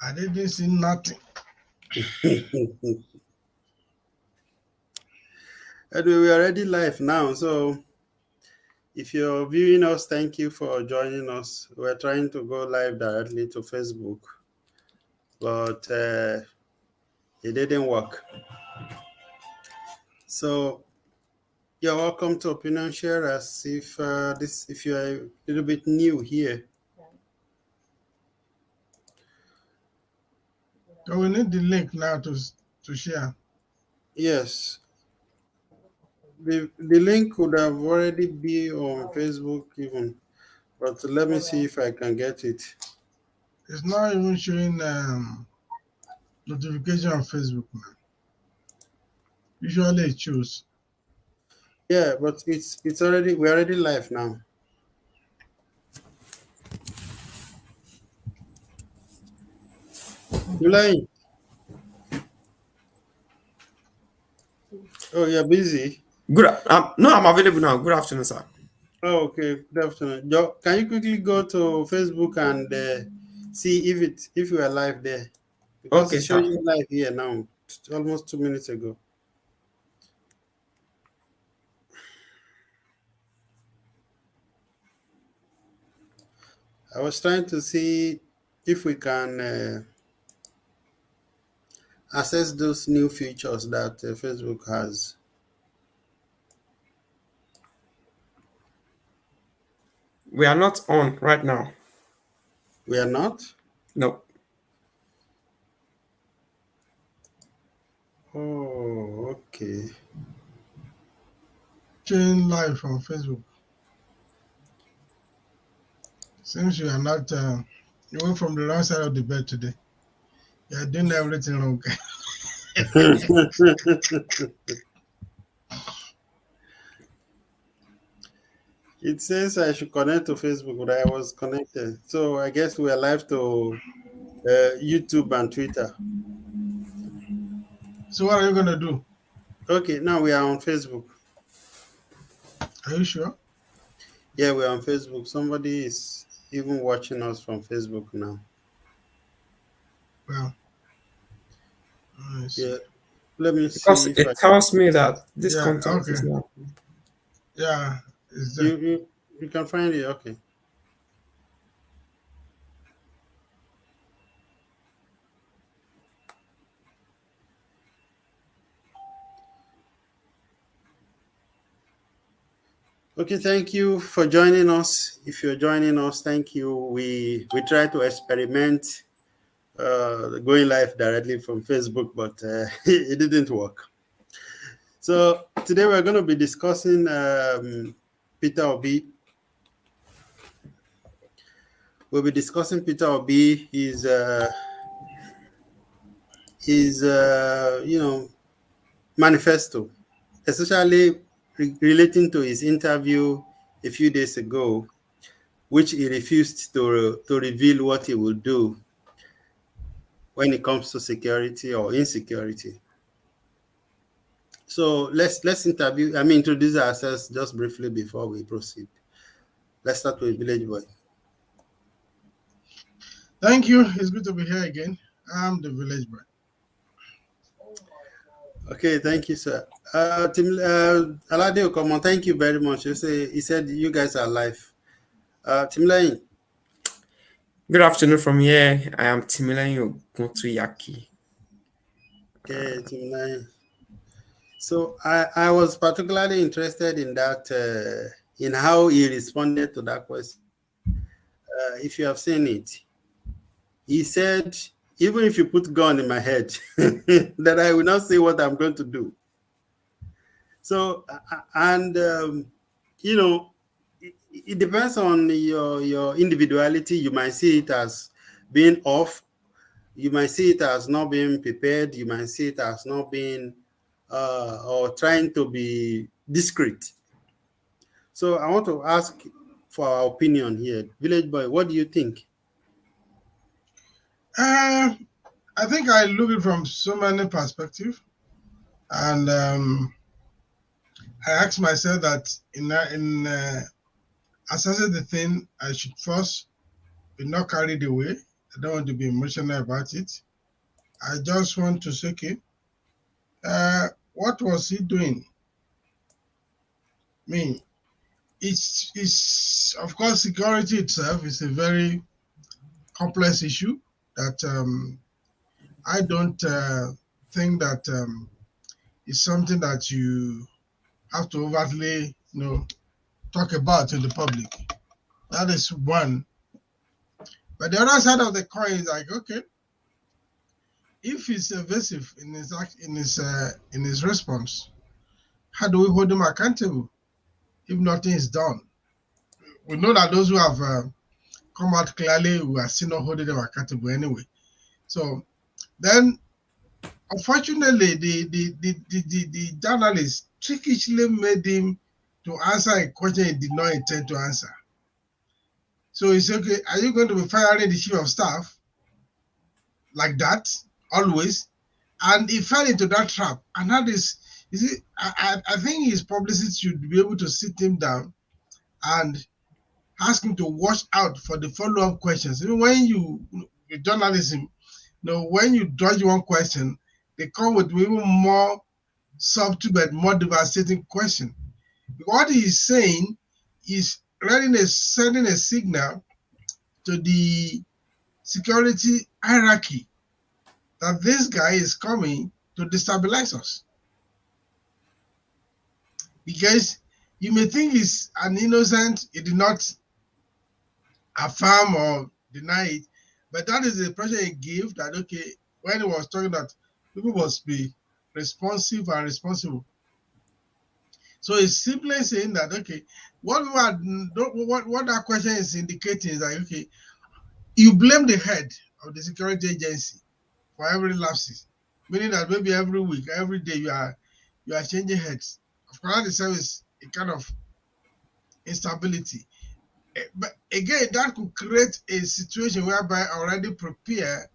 I didn't see nothing. Anyway, we are already live now, so if you're viewing us, thank you for joining us. We're trying to go live directly to Facebook, but it didn't work. So you're welcome to Opinion Sharers. If you're a little bit new here. So we need the link now to share. Yes. The link could have already been on Facebook even, but let me see if I can get it. It's not even showing notification on Facebook now. Usually it shows. Yeah, but we're already live now. July. Oh, you're busy. Good. No, I'm available now. Good afternoon, sir. Oh, okay. Good afternoon. Can you quickly go to Facebook and see if you are live there? Because Okay, it's showing sir. you live here now, almost 2 minutes ago. I was trying to see if we can access those new features that Facebook has. We are not on right now. We are not? No. Oh, okay. Showing live on Facebook. Seems you are not. You went from the wrong side of the bed today. You are doing everything wrong. It says I should connect to Facebook, but I was connected. So I guess we are live to YouTube and Twitter. So what are you gonna do? Okay, now we are on Facebook. Are you sure? Yeah, we're on Facebook. Somebody is even watching us from Facebook now. Well, Yeah, let me Because see if it I tells me that this yeah. content Okay. is not. Yeah. It's there. you can find it. Okay. Okay, thank you for joining us. If you're joining us, thank you. We try to experiment going live directly from Facebook, but it didn't work. So today we're going to be discussing Peter Obi. We'll be discussing Peter Obi, his manifesto, especially relating to his interview a few days ago, which he refused to reveal what he will do when it comes to security or insecurity. So let's introduce ourselves just briefly before we proceed. Let's start with Village Boy. Thank you. It's good to be here again. I'm the village boy. Okay, thank you, sir. Alade Okomo, thank you very much. He said you guys are live. Timlain. Good afternoon from here. I am Timileyo Gotuyaki. Okay, Timlain. So I was particularly interested in that, in how he responded to that question. If you have seen it, he said, even if you put gun in my head, that I will not say what I'm going to do. So, and it depends on your individuality. You might see it as being off. You might see it as not being prepared. You might see it as not being or trying to be discreet. So I want to ask for our opinion here. Village Boy, what do you think? I think I look it from so many perspectives, and I ask myself that in assessing the thing, I should first be not carried away. I don't want to be emotional about it. I just want to say, okay, what was he doing? I mean, it's of course, security itself is a very complex issue that I don't think that is something that you have to overtly, talk about in the public. That is one. But the other side of the coin is like, okay, if he's evasive in his in his response, how do we hold him accountable if nothing is done? We know that those who have come out clearly, we are still not holding them accountable anyway. So then, unfortunately, the journalist trickishly made him to answer a question he did not intend to answer. So he said, okay, are you going to be firing the chief of staff like that always? And he fell into that trap. And that is, you see, I think his publicist should be able to sit him down and ask him to watch out for the follow-up questions. Even when you, with journalism, when you dodge one question, they come with even more subtle but more devastating question. What he's saying is sending a signal to the security hierarchy that this guy is coming to destabilize us. Because you may think he's an innocent, he did not affirm or deny it, but that is the impression he gave that, okay, when he was talking that people must be responsive and responsible. So it's simply saying that, okay, what that question is indicating is that, okay, you blame the head of the security agency for every lapses, meaning that maybe every week, every day you are changing heads. Of course, the service a kind of instability. But again, that could create a situation whereby I already prepare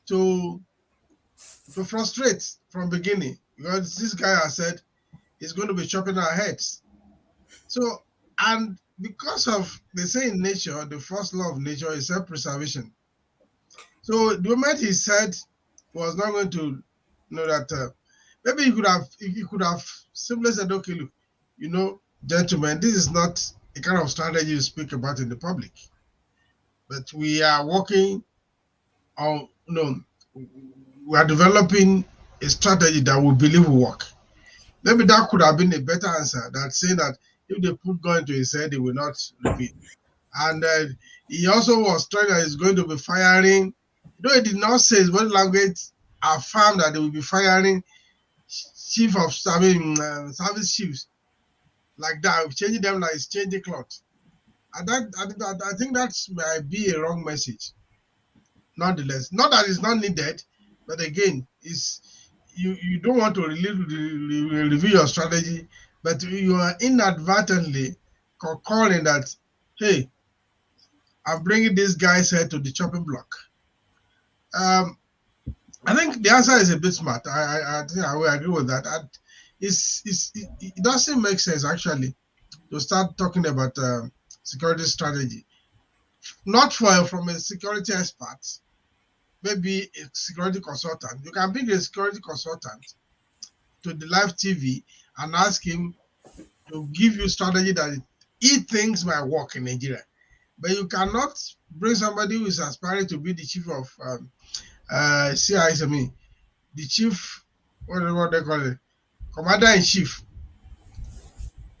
to frustrate from beginning, because this guy has said he's going to be chopping our heads. So, and because of, they say in nature, the first law of nature is self-preservation. So the moment he said he was not going to that, maybe he could have simply said, okay, look, gentlemen, this is not the kind of strategy you speak about in the public, but we are working on, we are developing a strategy that we believe will work. Maybe that could have been a better answer than saying that if they put gun to his head, he will not repeat. And he also was trying that he's going to be firing, though he did not say his body language affirmed that they will be firing chief of service chiefs like that, changing them like it's changing cloth. And I think that might be a wrong message. Nonetheless, not that it's not needed, but again, it's you don't want to review your strategy, but you are inadvertently calling that, hey, I'm bringing this guy's head to the chopping block. I think the answer is a bit smart. I think I will agree with that. It doesn't make sense actually to start talking about security strategy, not from a security expert, maybe a security consultant. You can bring a security consultant to the live TV and ask him to give you strategy that he thinks might work in Nigeria. But you cannot bring somebody who is aspiring to be the chief of CIS, the chief, what they call it, commander-in-chief,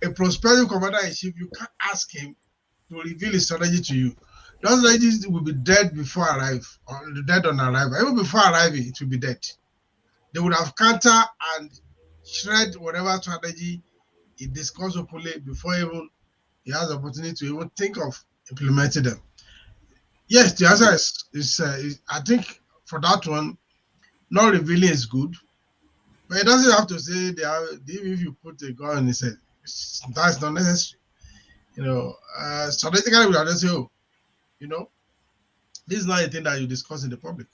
a prospective commander-in-chief. You can't ask him to reveal his strategy to you. Those strategies will be dead before arrive, or dead on arrival. Even before arriving, it will be dead. They would have counter and shred whatever strategy he discussed openly before even he has the opportunity to even think of implementing them. Yes, the answer is I think for that one, not revealing is good, but it doesn't have to say if you put a gun in his head, that's not necessary. Strategically, we have to say, this is not a thing that you discuss in the public,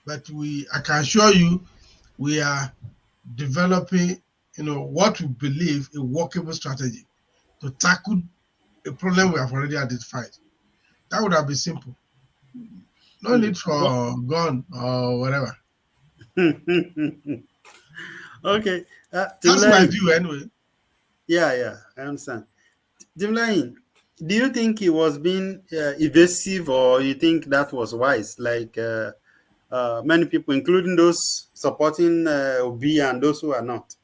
but I can assure you, we are developing, what we believe a workable strategy to tackle a problem we have already identified. That would have been simple. No need for gun or whatever. Okay. That's my Timlain. view anyway. Yeah, I understand. Timlain, do you think he was being evasive, or you think that was wise? Like many people, including those supporting Obi and those who are not.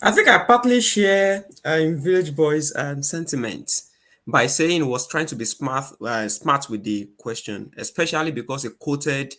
I think I partly share Village Boys' sentiment by saying he was trying to be smart with the question, especially because he quoted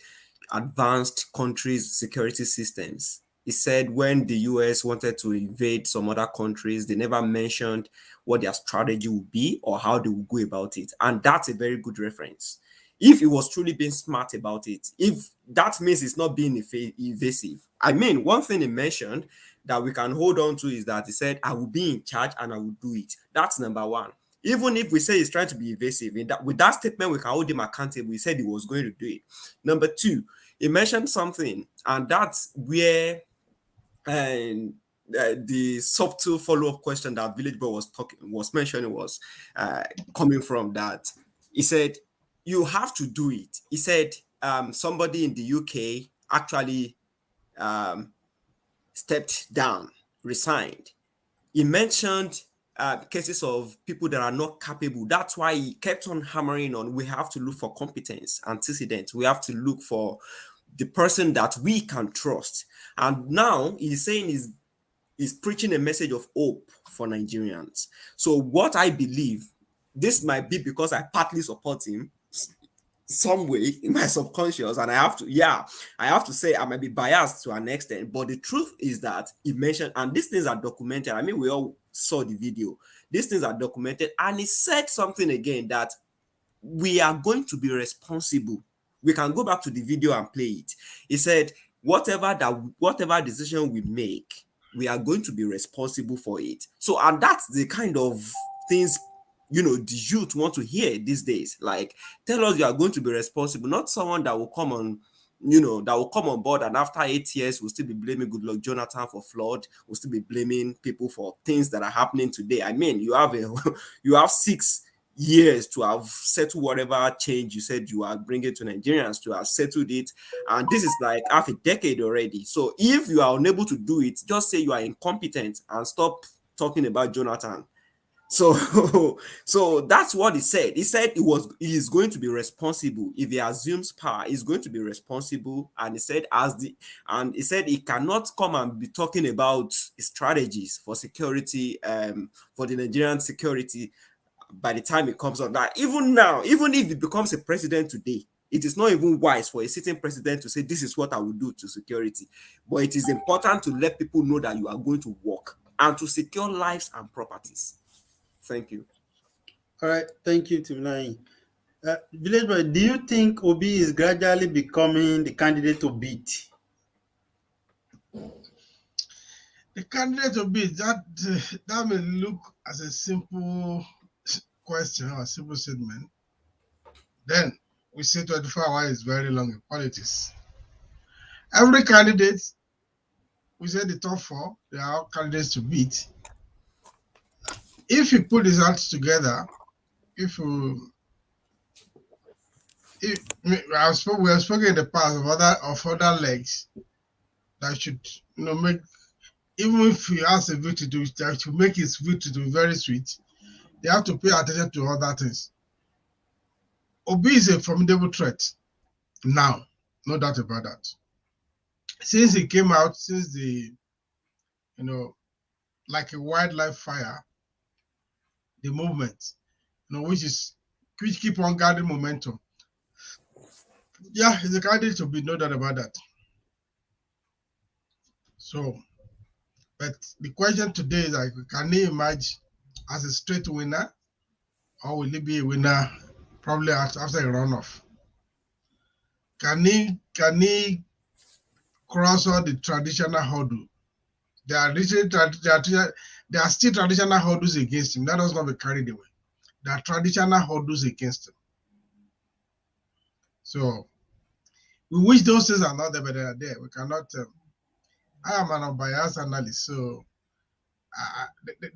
advanced countries' security systems. He said when the US wanted to invade some other countries, they never mentioned what their strategy would be or how they would go about it. And that's a very good reference. If he was truly being smart about it, if that means it's not being evasive. I mean, one thing he mentioned that we can hold on to is that he said, I will be in charge and I will do it. That's number one. Even if we say he's trying to be evasive, with that statement, we can hold him accountable. He said he was going to do it. Number two, he mentioned something, and that's where the subtle follow-up question that Village Boy was mentioning was coming from that. He said, you have to do it. He said somebody in the UK actually stepped down, resigned. He mentioned cases of people that are not capable. That's why he kept on hammering on we have to look for competence, antecedents. We have to look for the person that we can trust. And now he's saying is preaching a message of hope for Nigerians. So what I believe, this might be because I partly support him some way in my subconscious, and I have to say I might be biased to an extent, but the truth is that he mentioned, and these things are documented. I mean, we all saw the video. These things are documented, and he said something again that we are going to be responsible. We can go back to the video and play it. He said, whatever decision we make, we are going to be responsible for it. So, and that's the kind of things the youth want to hear these days. Like, tell us you are going to be responsible, not someone that will come on that will come on board and after 8 years will still be blaming Goodluck Jonathan for flood, will still be blaming people for things that are happening today. I mean, you have you have 6 years to have settled whatever change you said you are bringing to Nigerians, to have settled it, and this is like half a decade already. So if you are unable to do it, just say you are incompetent and stop talking about Jonathan. So, so that's what he said. He said he is going to be responsible if he assumes power. He's going to be responsible, and he said he said he cannot come and be talking about strategies for security, for the Nigerian security by the time it comes on. That even now, even if he becomes a president today, it is not even wise for a sitting president to say this is what I will do to security. But it is important to let people know that you are going to work and to secure lives and properties. Thank you. All right, thank you, Timlain. Village Boy, do you think Obi is gradually becoming the candidate to beat? The candidate to beat, that may look as a simple question or a simple statement. Then we say 24 hours is very long in politics. Every candidate, we say the top four, they are all candidates to beat. If you put his hands together, we have spoken in the past of other legs that should make, even if he has a victory to make his victory to be very sweet, they have to pay attention to other things. Obi is a formidable threat now, no doubt about that. Since he came out, since the like a wildlife fire, the movement, which keep on gathering momentum. Yeah, he's a candidate to be, no doubt about that. So, but the question today is like, can he emerge as a straight winner, or will he be a winner probably after a runoff? Can he cross all the traditional hurdle? There are still traditional hurdles against him. Let us not be carried away. There are traditional hurdles against him. So we wish those things are not there, but they are there. We cannot. I am an unbiased analyst, so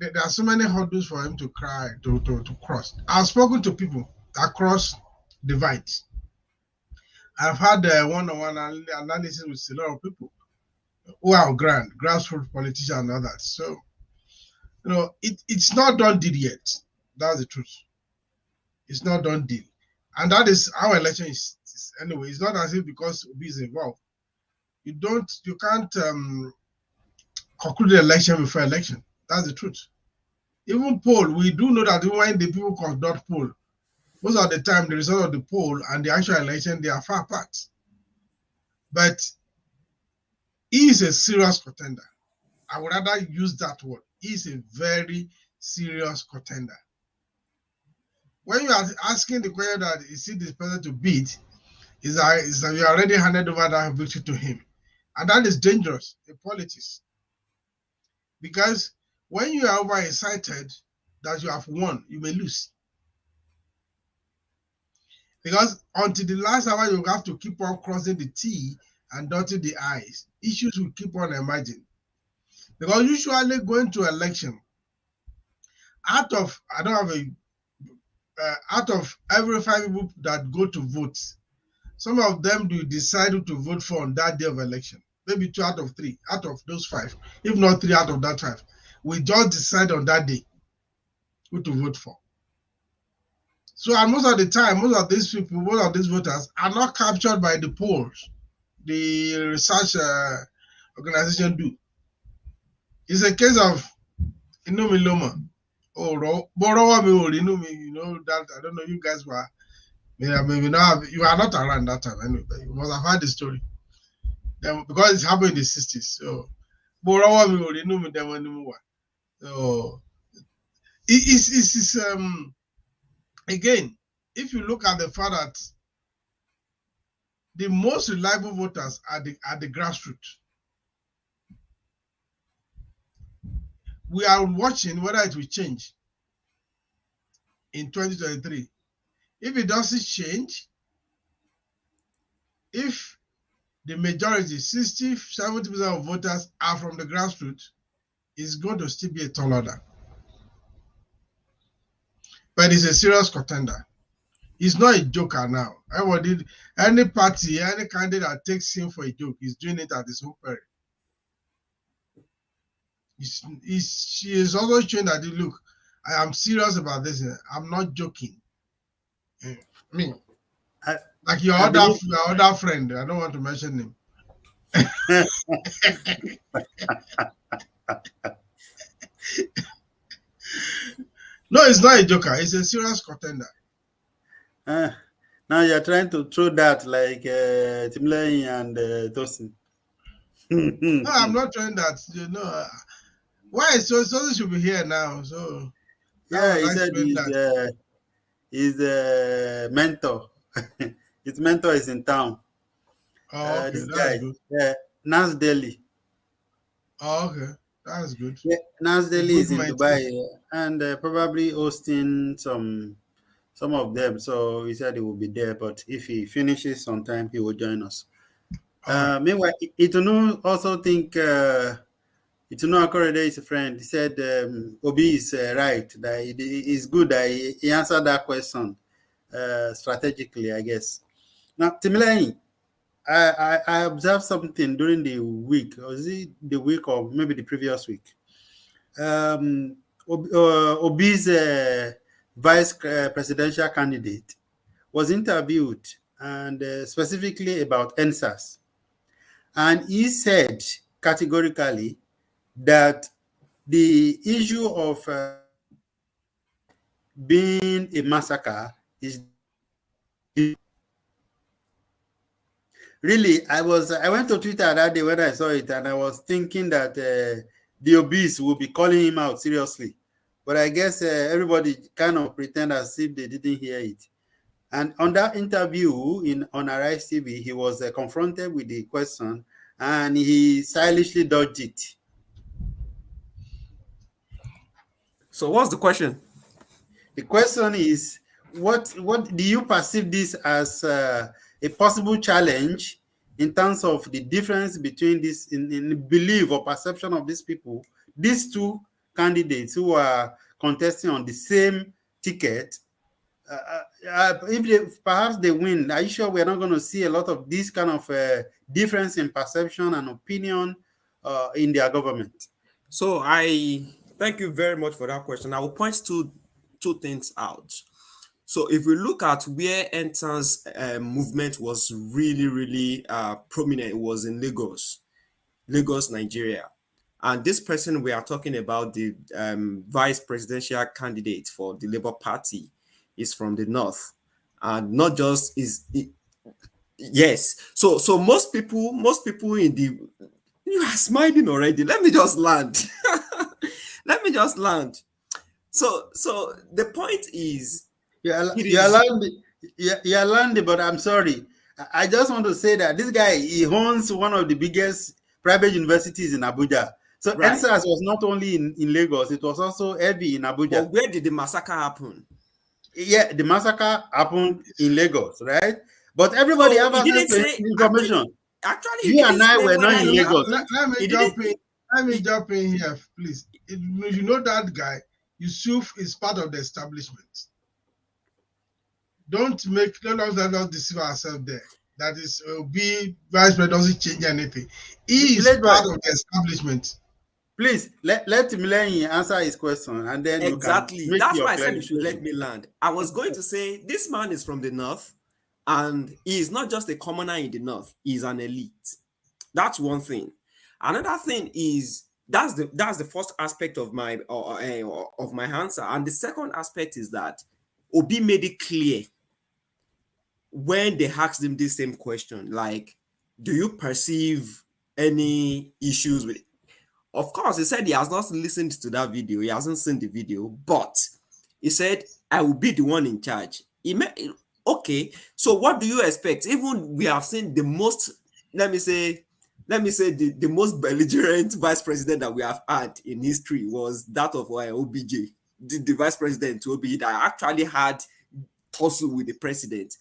there are so many hurdles for him to cross. I've spoken to people across divides. I've had one-on-one analysis with a lot of people who are grassroots politicians and all that. So, it's not done deal yet. That's the truth. It's not done deal. And that is how election is anyway. It's not as if because Obi is involved. You can't conclude the election before election. That's the truth. Even poll, we do know that when the people conduct poll, most of the time the result of the poll and the actual election, they are far apart. But he is a serious contender. I would rather use that word. He is a very serious contender. When you are asking the question that is he this person to beat, is that you already handed over that victory to him. And that is dangerous in politics. Because when you are overexcited that you have won, you may lose. Because until the last hour, you have to keep on crossing the T and dotting the I's. Issues will keep on emerging. Because usually going to election, out of every 5 people that go to vote, some of them do decide who to vote for on that day of election. Maybe 2 out of 3, out of those 5, if not 3 out of that 5. We just decide on that day who to vote for. So, and most of the time, most of these people, most of these voters are not captured by the polls the research organization do. It's a case of Inumiloma. Oh, Borowa me, that I don't know, you guys were maybe now you are not around that time anyway, but you must have heard the story. Then, because it's happened in the 60s. So Borowa me, so it's again, if you look at the fact that the most reliable voters are the grassroots. We are watching whether it will change in 2023. If it doesn't change, if the majority, 60, 70% of voters are from the grassroots, it's going to still be a tall order. But it's a serious contender. He's not a joker now. Any party, any candidate that takes him for a joke is doing it at his own peril. She is also showing that, look, I am serious about this. I'm not joking. I mean, like your other friend, I don't want to mention him. No, it's not a joker. It's a serious contender. Now you're trying to throw that like Timley and Tosin. No, I'm not trying that. Why? So should be here now. So yeah, he said his mentor. His mentor is in town. Oh, okay, this that's guy, good. Nas Delhi. Oh, okay, that's good. Yeah, Nas Delhi is in Dubai and probably hosting some of them. So he said he will be there, but if he finishes on time, he will join us. Meanwhile, Itunu also think Itunu Akorede is a friend. He said Obi is right, that it is good that he answered that question strategically, I guess. Now, Timilai, I observed something during the week. Was it the week or maybe the previous week? Obi's vice presidential candidate was interviewed and specifically about NSAS. And he said categorically that the issue of being a massacre is really. I went to Twitter that day when I saw it, and I was thinking that the obese will be calling him out seriously, but I guess everybody kind of pretend as if they didn't hear it. And on that interview on Arise TV, he was confronted with the question, and he stylishly dodged it. So what's the question? The question is, what do you perceive this as a possible challenge in terms of the difference between this in belief or perception of these people, these two candidates who are contesting on the same ticket, if perhaps they win, are you sure we're not going to see a lot of this kind of difference in perception and opinion in their government? So I thank you very much for that question. I will point to two things out. So if we look at where Entan's movement was really prominent, it was in Lagos, Nigeria. And this person we are talking about, the vice presidential candidate for the Labour Party, is from the north, and not just yes. So most people in the, you are smiling already. Let me just land. Let me just land. So the point is, it You're is landing, you're landing, but I'm sorry. I just want to say that this guy, he owns one of the biggest private universities in Abuja. So right. NSAS was not only in Lagos, it was also heavy in Abuja. But where did the massacre happen? Yeah, the massacre happened in Lagos, right? But everybody So have he access didn't to say, information. he You and didn't I say were not whether in he, Lagos. Let me he jump didn't in. Let me he, jump in here, please. You know that guy, Yusuf, is part of the establishment. Don't let us deceive ourselves there. That is, be vice president doesn't change anything. He is Village boy, part of the establishment. please let Milenyi answer his question, and then you can exactly. make That's your why I said you should let clarification. me land. I was going to say this man is from the north, and he is not just a commoner in the north, he's an elite. That's one thing. Another thing is, that's the first aspect of my answer. And the second aspect is that Obi made it clear when they asked him this same question, like, do you perceive any issues with it? Of course, he said he has not listened to that video, he hasn't seen the video, but he said, I will be the one in charge. Okay, so what do you expect? Even we have seen the most, let me say, the most belligerent vice president that we have had in history was that of OBJ, the vice president to OBJ that actually had tussle with the president.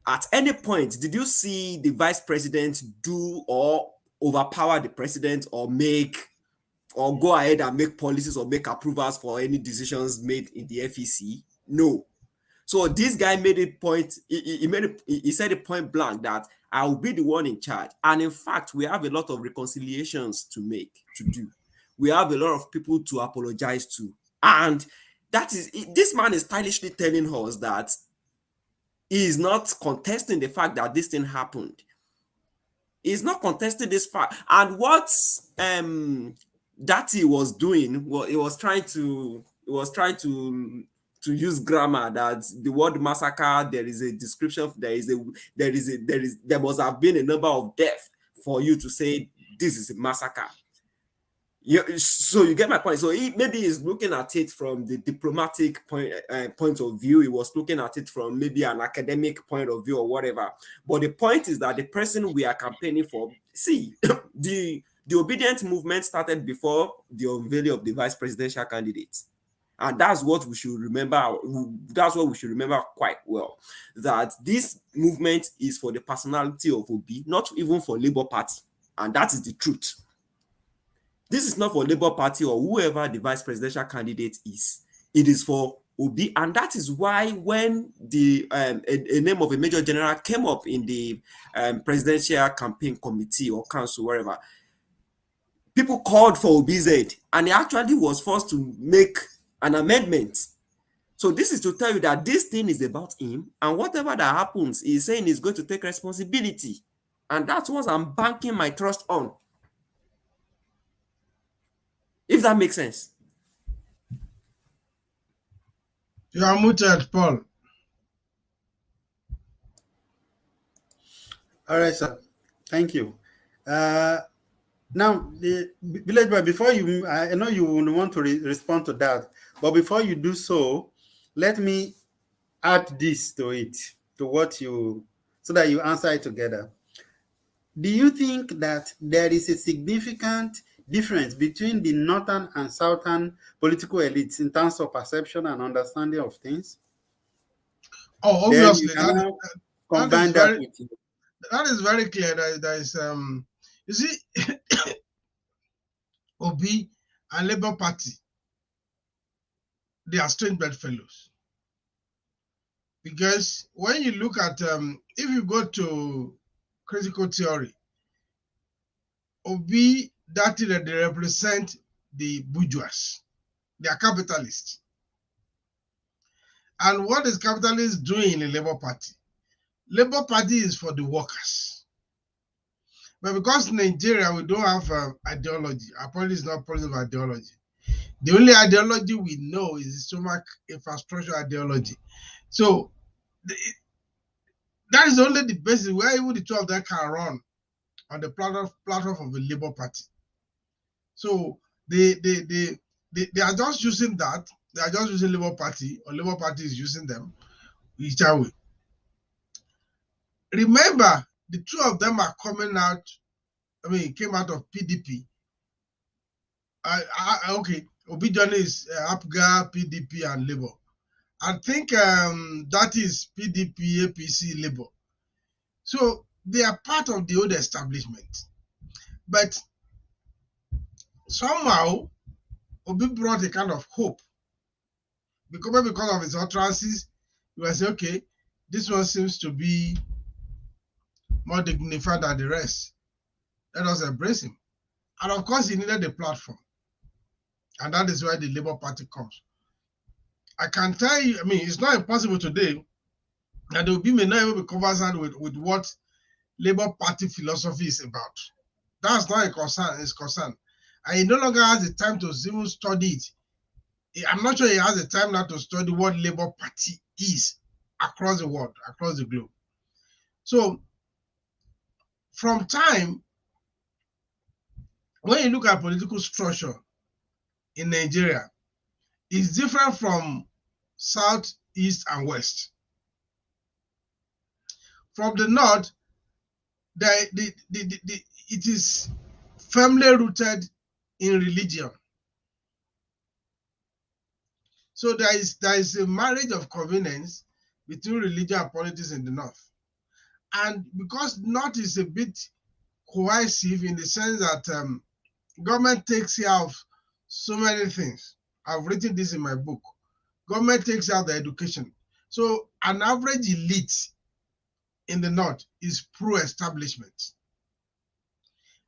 At any point, did you see the vice president do or overpower the president, or go ahead and make policies or make approvals for any decisions made in the FEC? No. So this guy made a point. He said a point blank that I will be the one in charge. And in fact, we have a lot of reconciliations to do. We have a lot of people to apologize to, and this man is stylishly telling us that he is not contesting the fact that this thing happened. He's not contesting this fact. And what that he was doing, well, he was trying to use grammar, that the word massacre, there is a description, there must have been a number of deaths for you to say this is a massacre. So you get my point. So maybe he's looking at it from the diplomatic point of view. He was looking at it from maybe an academic point of view or whatever. But the point is that the person we are campaigning for, see, the obedient movement started before the unveiling of the vice presidential candidates. And that's what we should remember. That's what we should remember quite well. That this movement is for the personality of Obi, not even for Labour Party. And that is the truth. This is not for Labour Party or whoever the vice presidential candidate is. It is for Obi, and that is why when the a name of a major general came up in the presidential campaign committee or council, wherever, people called for Obi's head, and he actually was forced to make an amendment. So this is to tell you that this thing is about him, and whatever that happens, he's saying he's going to take responsibility, and that's what I'm banking my trust on. If that makes sense. You are muted, Paul. All right, sir. Thank you. Now, the village boy, before you, I know you will want to respond to that, but before you do so, let me add this to it, to what you, so that you answer it together. Do you think that there is a significant difference between the northern and southern political elites in terms of perception and understanding of things? Oh, Then you obviously, can now that is combine that very with you. that is very clear. There is you see, Obi and Labour Party, they are strange bedfellows. Because when you look at, if you go to critical theory, Obi, that they represent the bourgeois, they are capitalists. And what is capitalists doing in the Labour Party? Labour Party is for the workers. But because in Nigeria, we don't have ideology, our policy is not policy of ideology. The only ideology we know is the stomach infrastructure ideology. So that is only the basis where even the two of them can run on the platform of the Labour Party. So they are just using that. They are just using Labour Party, or Labour Party is using them each way. Remember, the two of them are coming out. I mean, it came out of PDP. Okay, Obidione is APGA, PDP, and Labour. I think that is PDP, APC, Labour. So they are part of the old establishment. But somehow, Obi brought a kind of hope. Because of his utterances, you will say, okay, this one seems to be more dignified than the rest. Let us embrace him. And of course, he needed a platform. And that is why the Labour Party comes. I can tell you, I mean, it's not impossible today that the Obi may not even be conversant with what Labour Party philosophy is about. That's not a concern, it's concern. And he no longer has the time to even study it. I'm not sure he has the time now to study what Labour Party is across the world, across the globe. So, from time, when you look at political structure in Nigeria, it's different from South, East, and West. From the North, it is firmly rooted in religion. So there is a marriage of convenience between religion and politics in the North. And because North is a bit cohesive in the sense that government takes care of so many things. I've written this in my book. Government takes care of the education. So an average elite in the North is pro-establishment.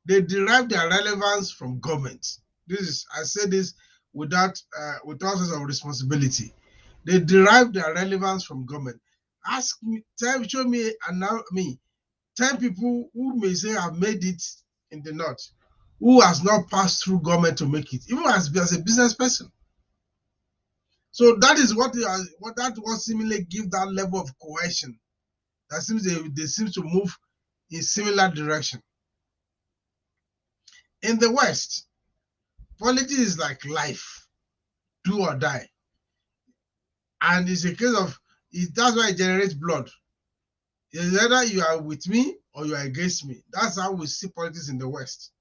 They derive their relevance from government. I say this without sense of responsibility. They derive their relevance from government. Ask me, show me, 10 people who may say have made it in the North, who has not passed through government to make it, even as a business person. So that is what seemingly give that level of cohesion. That seems they seem to move in similar direction. In the West, politics is like life, do or die. And it's a case of, that's why it generates blood. It's either you are with me or you are against me. That's how we see politics in the West.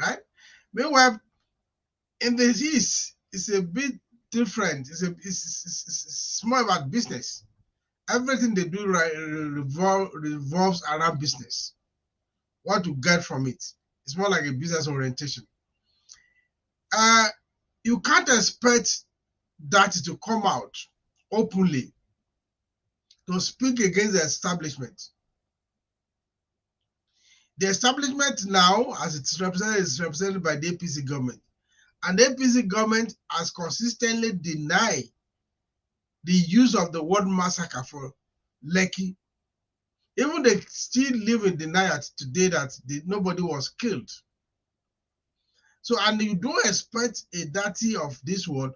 Right? Meanwhile, in the East, it's a bit different. It's more about business. Everything they do revolves around business. What to get from it. It's more like a business orientation. You can't expect that to come out openly to speak against the establishment. The establishment now, as it's represented, is represented by the APC government. And the APC government has consistently denied the use of the word massacre for Lekki. Even they still live in denial today that nobody was killed. So, and you don't expect a deity of this word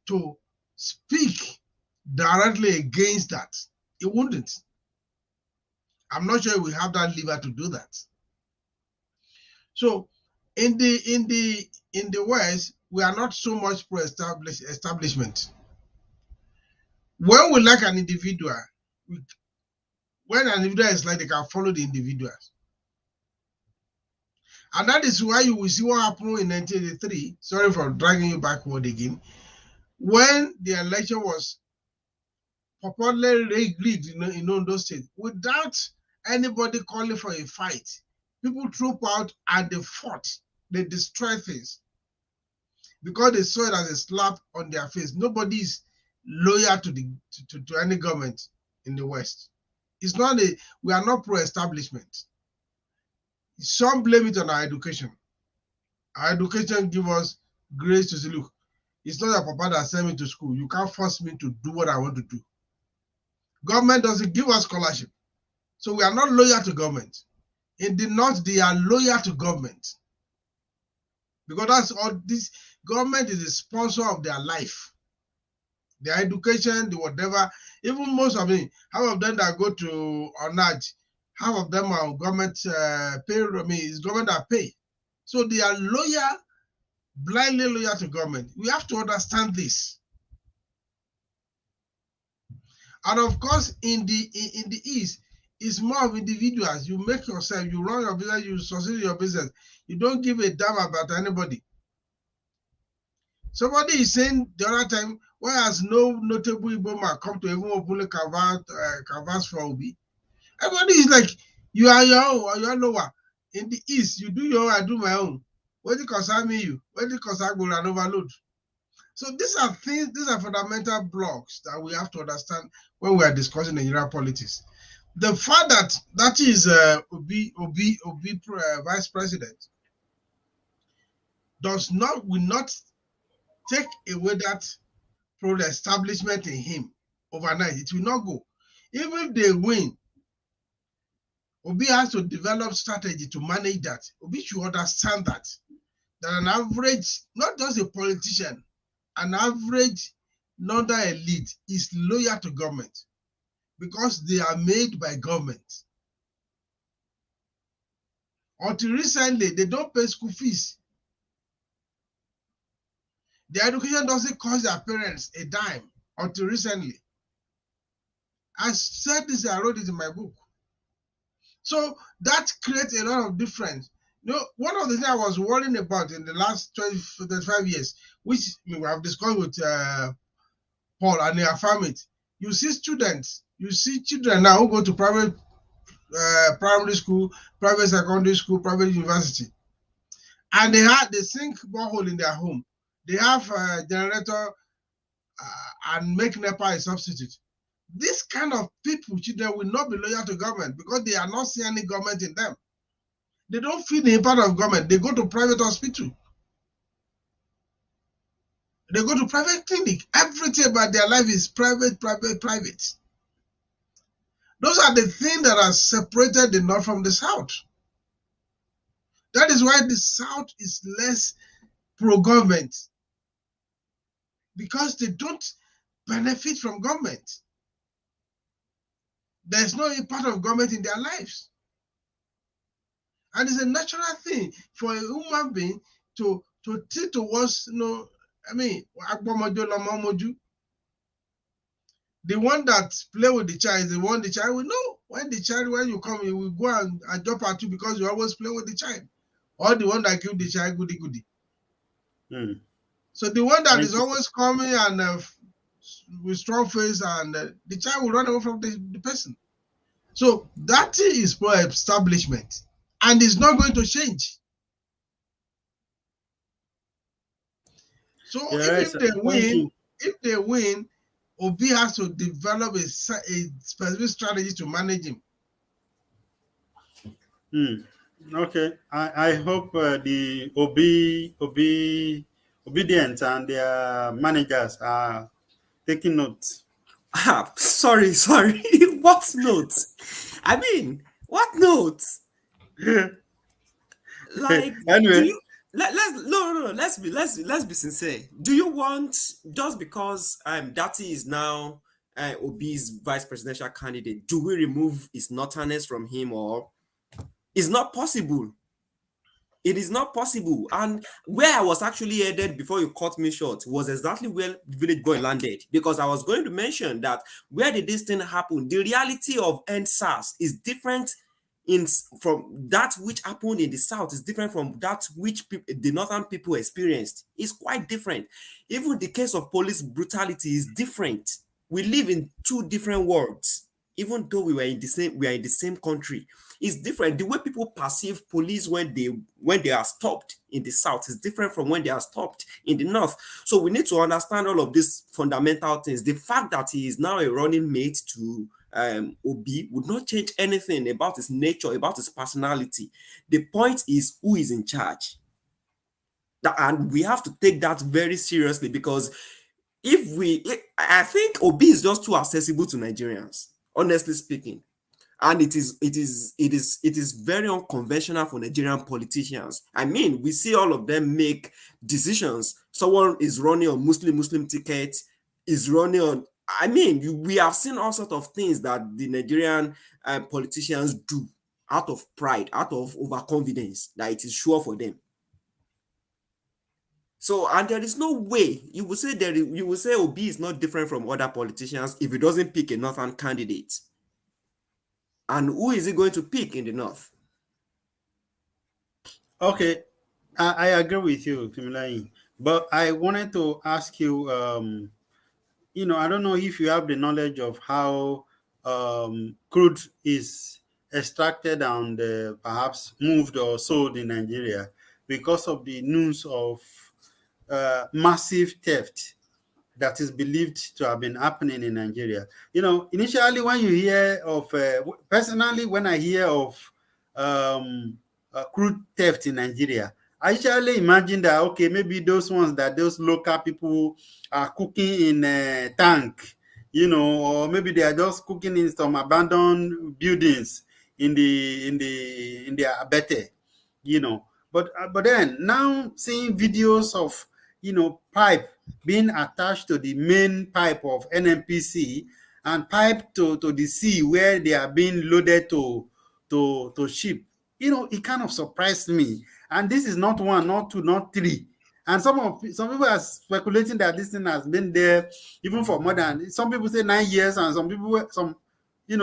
to speak directly against that. It wouldn't. I'm not sure we have that lever to do that. So, in the West, we are not so much pro-establishment. When we like an individual, when an individual is like, they can follow the individuals. And that is why you will see what happened in 1983. Sorry for dragging you backward again. When the election was popularly rigged in Ondo State, without anybody calling for a fight, people troop out and they fought. They destroyed things because they saw it as a slap on their face. Nobody is loyal to to any government in the West. It's not a we are not pro-establishment. Some blame it on our education. Our education give us grace to say, look, it's not your papa that sent me to school. You can't force me to do what I want to do. Government doesn't give us scholarship. So we are not loyal to government. In the North, they are loyal to government. Because that's all this government is the sponsor of their life. Their education, the whatever. Even most of them, half of them that go to Onaj, half of them are government pay. I mean, it's government that pay. So they are loyal, blindly loyal to government. We have to understand this. And of course, in the East, it's more of individuals. You make yourself, you run your business, you succeed in your business. You don't give a damn about anybody. Somebody is saying the other time, why has no notable Igbo man come to even openly canvas for Obi? Everybody is like, you are your own, or you are lower. In the East, you do your own, I do my own. When it concern me, you. When it concern go and overload. So these are things, these are fundamental blocks that we have to understand when we are discussing Nigerian politics. The fact that that is Obi vice president will not take away that pro-establishment in him overnight. It will not go. Even if they win, Obi has to develop strategy to manage that. Obi should understand that an average, not just a politician, an average northern elite is loyal to government because they are made by government. Until recently, they don't pay school fees. Their education doesn't cost their parents a dime until recently. I said this, I wrote it in my book. So that creates a lot of difference. You know, one of the things I was worrying about in the last 25 years, which we have discussed with Paul and they affirm it. You see students, you see children now who go to private primary school, private secondary school, private university, and they sink borehole in their home. They have a generator and make NEPA a substitute. This kind of people, children, will not be loyal to government because they are not seeing any government in them. They don't feel the impact of government. They go to private hospital. They go to private clinic. Everything about their life is private, private, private. Those are the things that have separated the North from the South. That is why the South is less pro-government, because they don't benefit from government. There's no impact of government in their lives. And it's a natural thing for a human being to tilt towards, I mean, the one that play with the child is the one the child will know. When you come, you will go and jump at you because you always play with the child. Or the one that give the child goody goody. So the one that is always coming and with strong face, and the child will run away from the person. So that is pro-establishment, and it's not going to change. So if they win, Obi has to develop a specific strategy to manage him. Okay, I hope the obedient and their managers are taking notes. Sorry. What notes? I mean, what notes? Like, anyway, let's be sincere. Do you want, just because Dati is now Obi's vice presidential candidate, do we remove his northerness from him? Or it's not possible? It is not possible. And where I was actually headed before you cut me short was exactly where Village Boy landed, because I was going to mention that where did this thing happen? The reality of NSAS is different from that which happened in the South, is different from that which the northern people experienced. It's quite different. Even the case of police brutality is different. We live in two different worlds. even though we are in the same country. It's different. The way people perceive police when they are stopped in the south is different from when they are stopped in the north. So we need to understand all of these fundamental things. The fact that he is now a running mate to Obi would not change anything about his nature, about his personality. The point is who is in charge. And we have to take that very seriously, because I think Obi is just too accessible to Nigerians, honestly speaking. And it is very unconventional for Nigerian politicians. I mean, we see all of them make decisions. Someone is running on Muslim ticket, is running on. I mean, we have seen all sorts of things that the Nigerian politicians do out of pride, out of overconfidence, that it is sure for them. So, and there is no way you will say Obi is not different from other politicians if he doesn't pick a northern candidate. And who is he going to pick in the north? Okay, I agree with you, Timilai. But I wanted to ask you, I don't know if you have the knowledge of how crude is extracted and perhaps moved or sold in Nigeria, because of the news of massive theft that is believed to have been happening in Nigeria. Initially, when you hear of, personally, when I hear of crude theft in Nigeria, I usually imagine that, okay, maybe those ones that those local people are cooking in a tank, or maybe they are just cooking in some abandoned buildings in the abete, But then now seeing videos of pipe being attached to the main pipe of NNPC and pipe to the sea where they are being loaded to ship. It kind of surprised me. And this is not one, not two, not three. And some people are speculating that this thing has been there even for more than, some people say 9 years, and some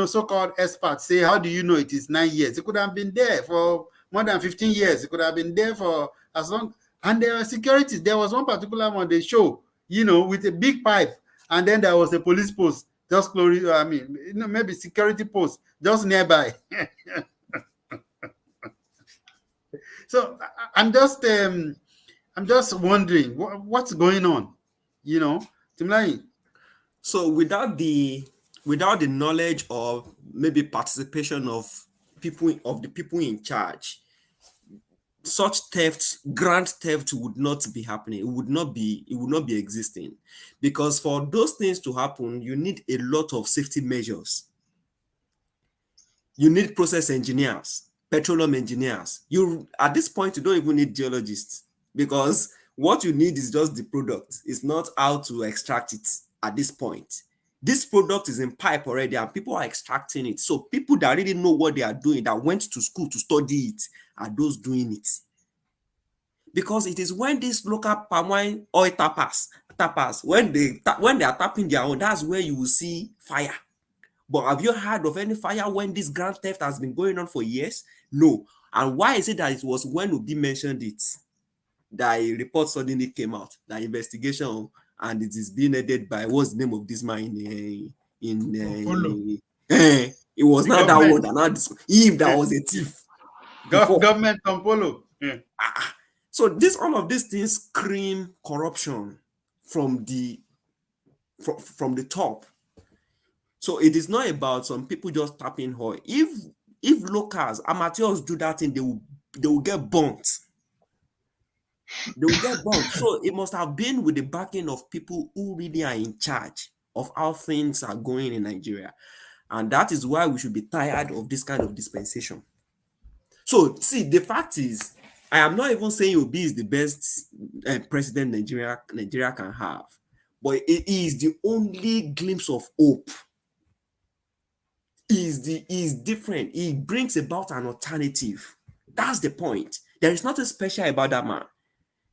so-called experts say, how do you know it is 9 years? It could have been there for more than 15 years. It could have been there for as long. And there are securities. There was one particular one they show, with a big pipe, and then there was a police post just maybe security post just nearby. So I'm just wondering what's going on, Timlai. So without the knowledge or maybe participation of the people in charge, such theft, grand theft, would not be happening. It would not be existing, because for those things to happen, you need a lot of safety measures. You need process engineers, petroleum engineers. At this point, you don't even need geologists, because what you need is just the product. It's not how to extract it at this point. This product is in pipe already and people are extracting it. So people that really know what they are doing, that went to school to study it, are those doing it. Because it is when these local palm wine oil tappers, when they are tapping their own, that's where you will see fire. But have you heard of any fire when this grand theft has been going on for years? No. And why is it that it was when Obi mentioned it that a report suddenly came out, that investigation, and it is being headed by, what's the name of this man it was not that one, that was a thief. Government Kampolo. Yeah. So all of these things scream corruption from the top. So it is not about some people just tapping oil. If locals, amateurs do that thing, they will get burnt. They will get burnt. So it must have been with the backing of people who really are in charge of how things are going in Nigeria. And that is why we should be tired of this kind of dispensation. So see, the fact is, I am not even saying Obi is the best president Nigeria can have, but it is the only glimpse of hope. He is different. He brings about an alternative. That's the point. There is nothing special about that man.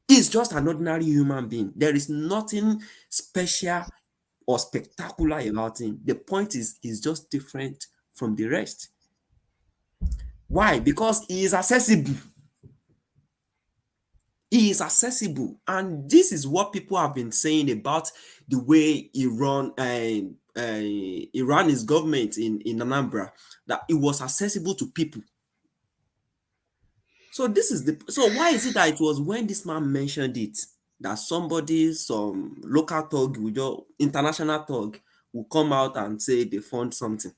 He's just an ordinary human being. There is nothing special or spectacular about him. The point is, he's just different from the rest. Why? Because he is accessible. He is accessible, and this is what people have been saying about the way Iran is government in Anambra, that it was accessible to people. So why is it that it was when this man mentioned it that some local thug, international thug, will come out and say they found something,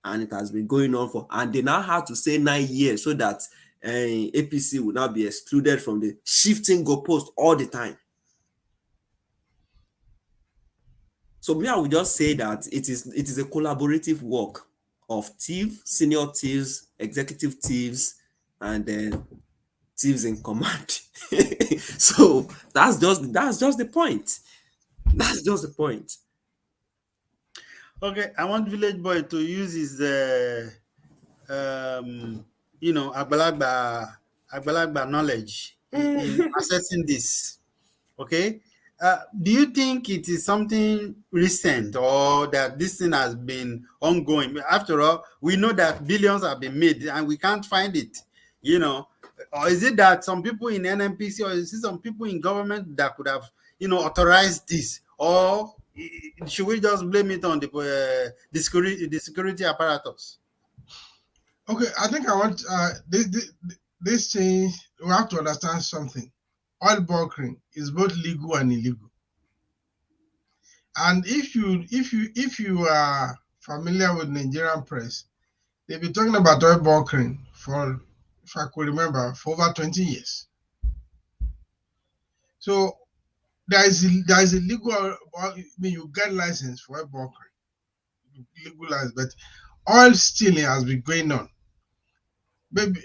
and it has been going on and they now have to say 9 years so that APC will now be excluded from the shifting goalpost all the time. So me, I would just say that it is a collaborative work of thieves, senior thieves, executive thieves, and then thieves in command. So that's just the point. That's just the point. Okay, I want Village Boy to use his Agbalagba knowledge in assessing this. Okay. Do you think it is something recent or that this thing has been ongoing? After all, we know that billions have been made and we can't find it, or is it that some people in NNPC or is it some people in government that could have, authorized this, or should we just blame it on the security apparatus? Okay, I think I want this thing. We have to understand something. Oil bunkering is both legal and illegal. And if you are familiar with Nigerian press, they've been talking about oil bunkering for, if I could remember, for over 20 years. So there is a legal. You get license for oil bunkering, legalized, but oil stealing has been going on. Maybe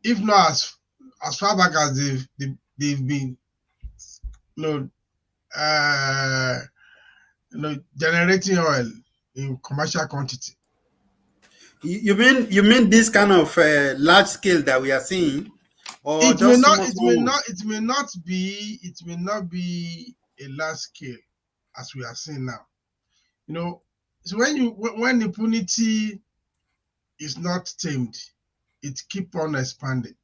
if not as far back as they've been, generating oil in commercial quantity. You mean this kind of large scale that we are seeing, or It just may not be a large scale as we are seeing now. So when impunity is not tamed, it keep on expanding.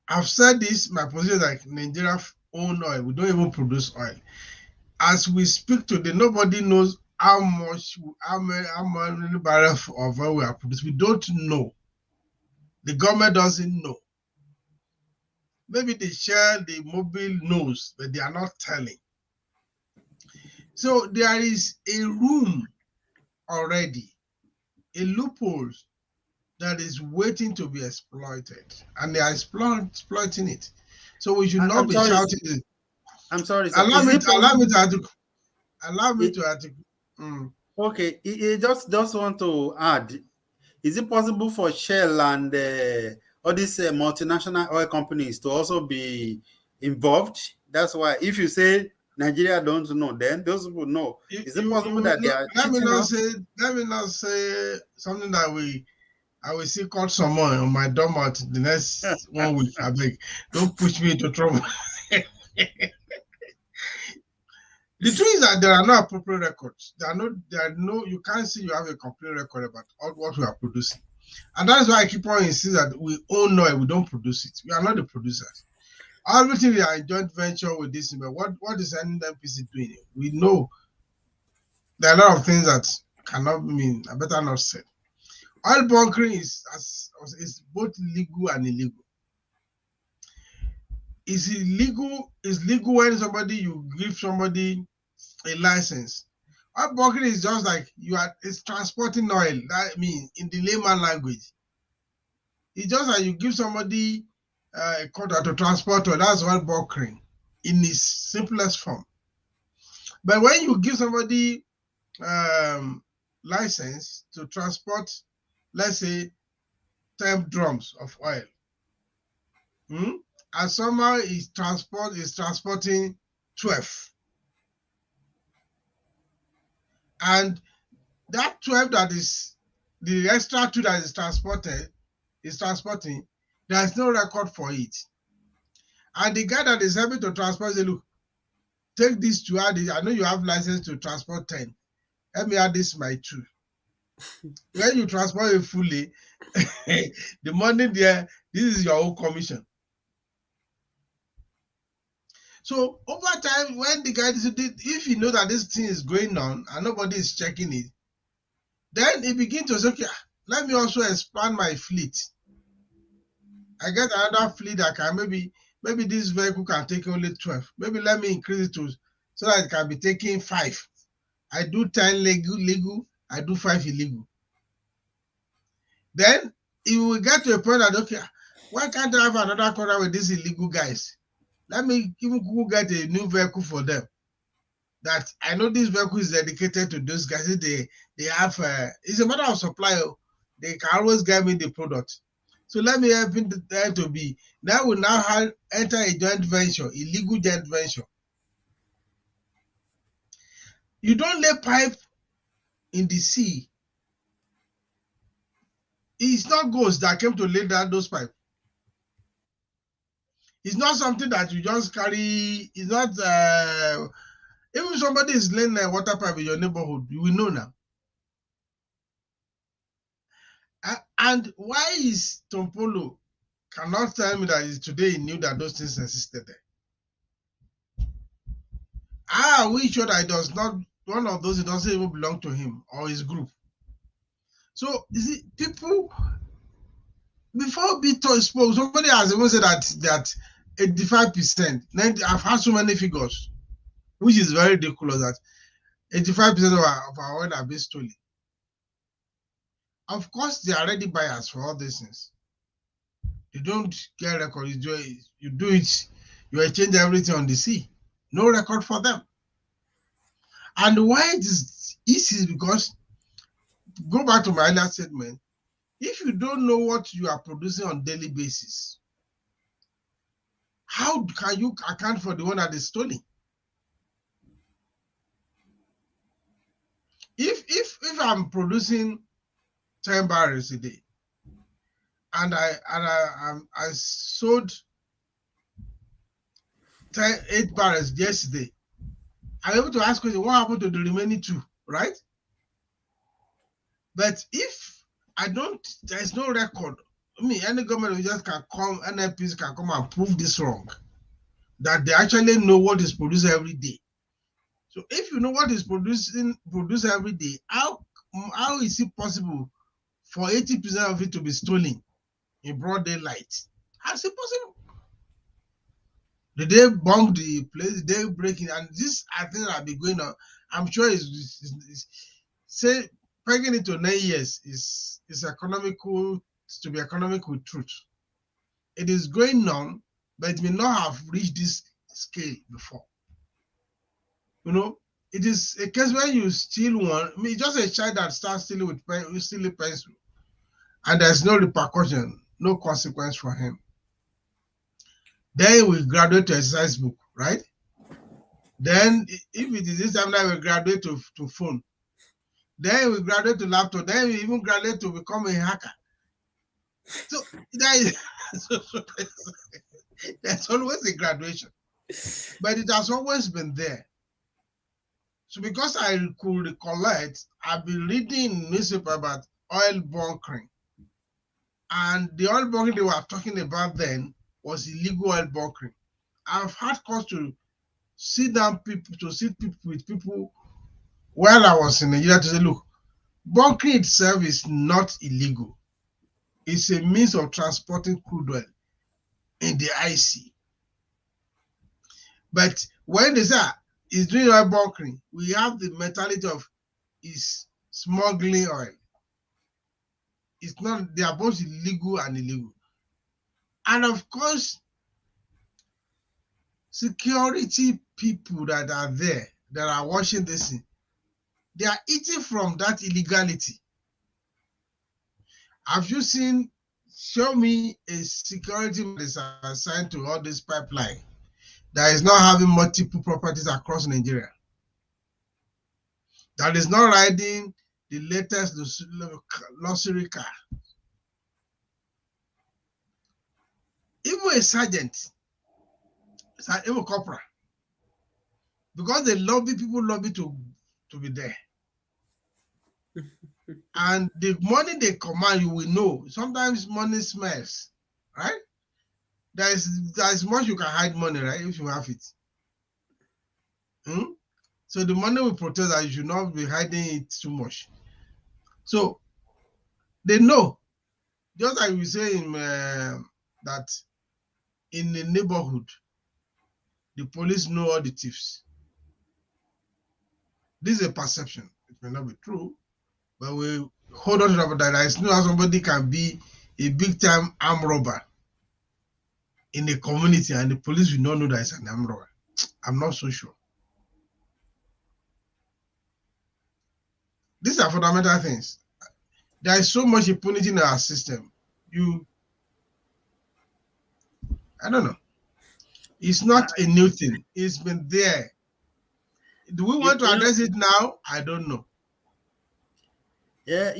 I've said this, my position is like Nigeria own oil. We don't even produce oil. As we speak today, nobody knows how many barrels of oil we are producing. We don't know. The government doesn't know. Maybe the Shell, the Mobile knows, but they are not telling. So there is a room already, a loophole that is waiting to be exploited, and they are exploiting it. So we should not be shouting it. I'm sorry, sir. Allow me to articulate. Okay, I just want to add, is it possible for Shell and all these multinational oil companies to also be involved? That's why if you say Nigeria don't know, then those people know. Is it possible that they are let me cheating not say something that I will see call someone on my doormat the next 1 week. I beg, don't push me into trouble. The truth is that there are no appropriate records. You can't see you have a complete record about all what we are producing. And that is why I keep on insisting that we own oil, we don't produce it. We are not the producers. Everything we are in joint venture with this, but what is NNPC doing? We know there are a lot of things that cannot mean, I better not say. Oil bunkering is both legal and illegal. Is legal when you give somebody a license. Oil bunkering is just like it's transporting oil. That means in the layman language, it's just like you give somebody a contract to transport oil. That's oil bunkering in its simplest form. But when you give somebody license to transport, let's say 10 drums of oil, and somehow is transporting 12, and that 12 that is the extra 2 that is transporting, there is no record for it, and the guy that is helping to transport say, look, take this to add it. I know you have license to transport 10, let me add this my 2. When you transport it fully, the money there, this is your own commission. So over time, when the guy if you know that this thing is going on and nobody is checking it, then he begins to say, okay, let me also expand my fleet. I get another fleet that can maybe this vehicle can take only 12. Maybe let me increase it to so that it can be taking 5. I do 10 legal, I do 5 illegal. Then you will get to a point that, okay, why can't I have another contract with these illegal guys? Let me even get a new vehicle for them. That I know this vehicle is dedicated to those guys. They have it's a matter of supply. They can always get me the product. So let me help them to be. Now we enter a joint venture, illegal joint venture. You don't lay pipe in the sea. It's not ghosts that came to lay down those pipes. It's not something that you just carry. It's not. Even somebody is laying a water pipe in your neighborhood, you will know now. And why is Tompolo cannot tell me that today he knew that those things existed there? How are we sure that it does not, one of those, it doesn't even belong to him or his group? So, you see, people, before Bito spoke, somebody has even said that 85%, I've had so many figures, which is very ridiculous, that 85% of our oil are being stolen. Of course, they are ready buyers for all these things. You don't get record, you do it, you exchange everything on the sea. No record for them. And why it is easy is because, go back to my earlier statement, if you don't know what you are producing on a daily basis, how can you account for the one that is stolen? If I'm producing 10 barrels a day and I sold 8 barrels yesterday, I'm able to ask question, what happened to the remaining 2, right? But if I don't, there's no record. I mean, any government just can come, NLPs can come and prove this wrong, that they actually know what is produced every day. So if you know what is produced every day, how is it possible for 80% of it to be stolen in broad daylight? How is it possible? Did they bomb the place? Did they break it? And this, I think, that been going on. I'm sure say pegging it to 9 years is economical, to be economic with truth. It is going on, but it may not have reached this scale before. You know, it is a case when you steal one. I mean, just a child that starts stealing with stealing pencil, and there's no repercussion, no consequence for him. Then he will graduate to exercise book, right? Then, if it is this time, that will graduate to phone. Then he will graduate to laptop. Then he will even graduate to become a hacker. So there's always a graduation, but it has always been there. So because I could recollect, I've been reading newspaper about oil bunkering, and the oil bunkering they were talking about then was illegal oil bunkering. I've had cause to sit with people while I was in Nigeria to say, look, bunkering itself is not illegal. It's a means of transporting crude oil in the IC. But when they say it's doing oil bunkering, we have the mentality of is smuggling oil. It's not, they are both illegal and illegal. And of course, security people that are there, that are watching this thing, they are eating from that illegality. Have you seen, show me a security that is assigned to all this pipeline that is not having multiple properties across Nigeria, that is not riding the latest luxury car? Even a sergeant, even a corporal, because people lobby to be there. And the money they command, you will know. Sometimes money smells, right? There's much you can hide money, right? If you have it. So the money we protest that you should not be hiding it too much. So they know, just like we say in that in the neighborhood, the police know all the thieves. This is a perception. It may not be true, but we hold on to that. There is no how somebody can be a big time armed robber in a community and the police will not know that it's an armed robber. I'm not so sure. These are fundamental things. There is so much impunity in our system. I don't know. It's not a new thing. It's been there. Do we want to address it now? I don't know. Yeah,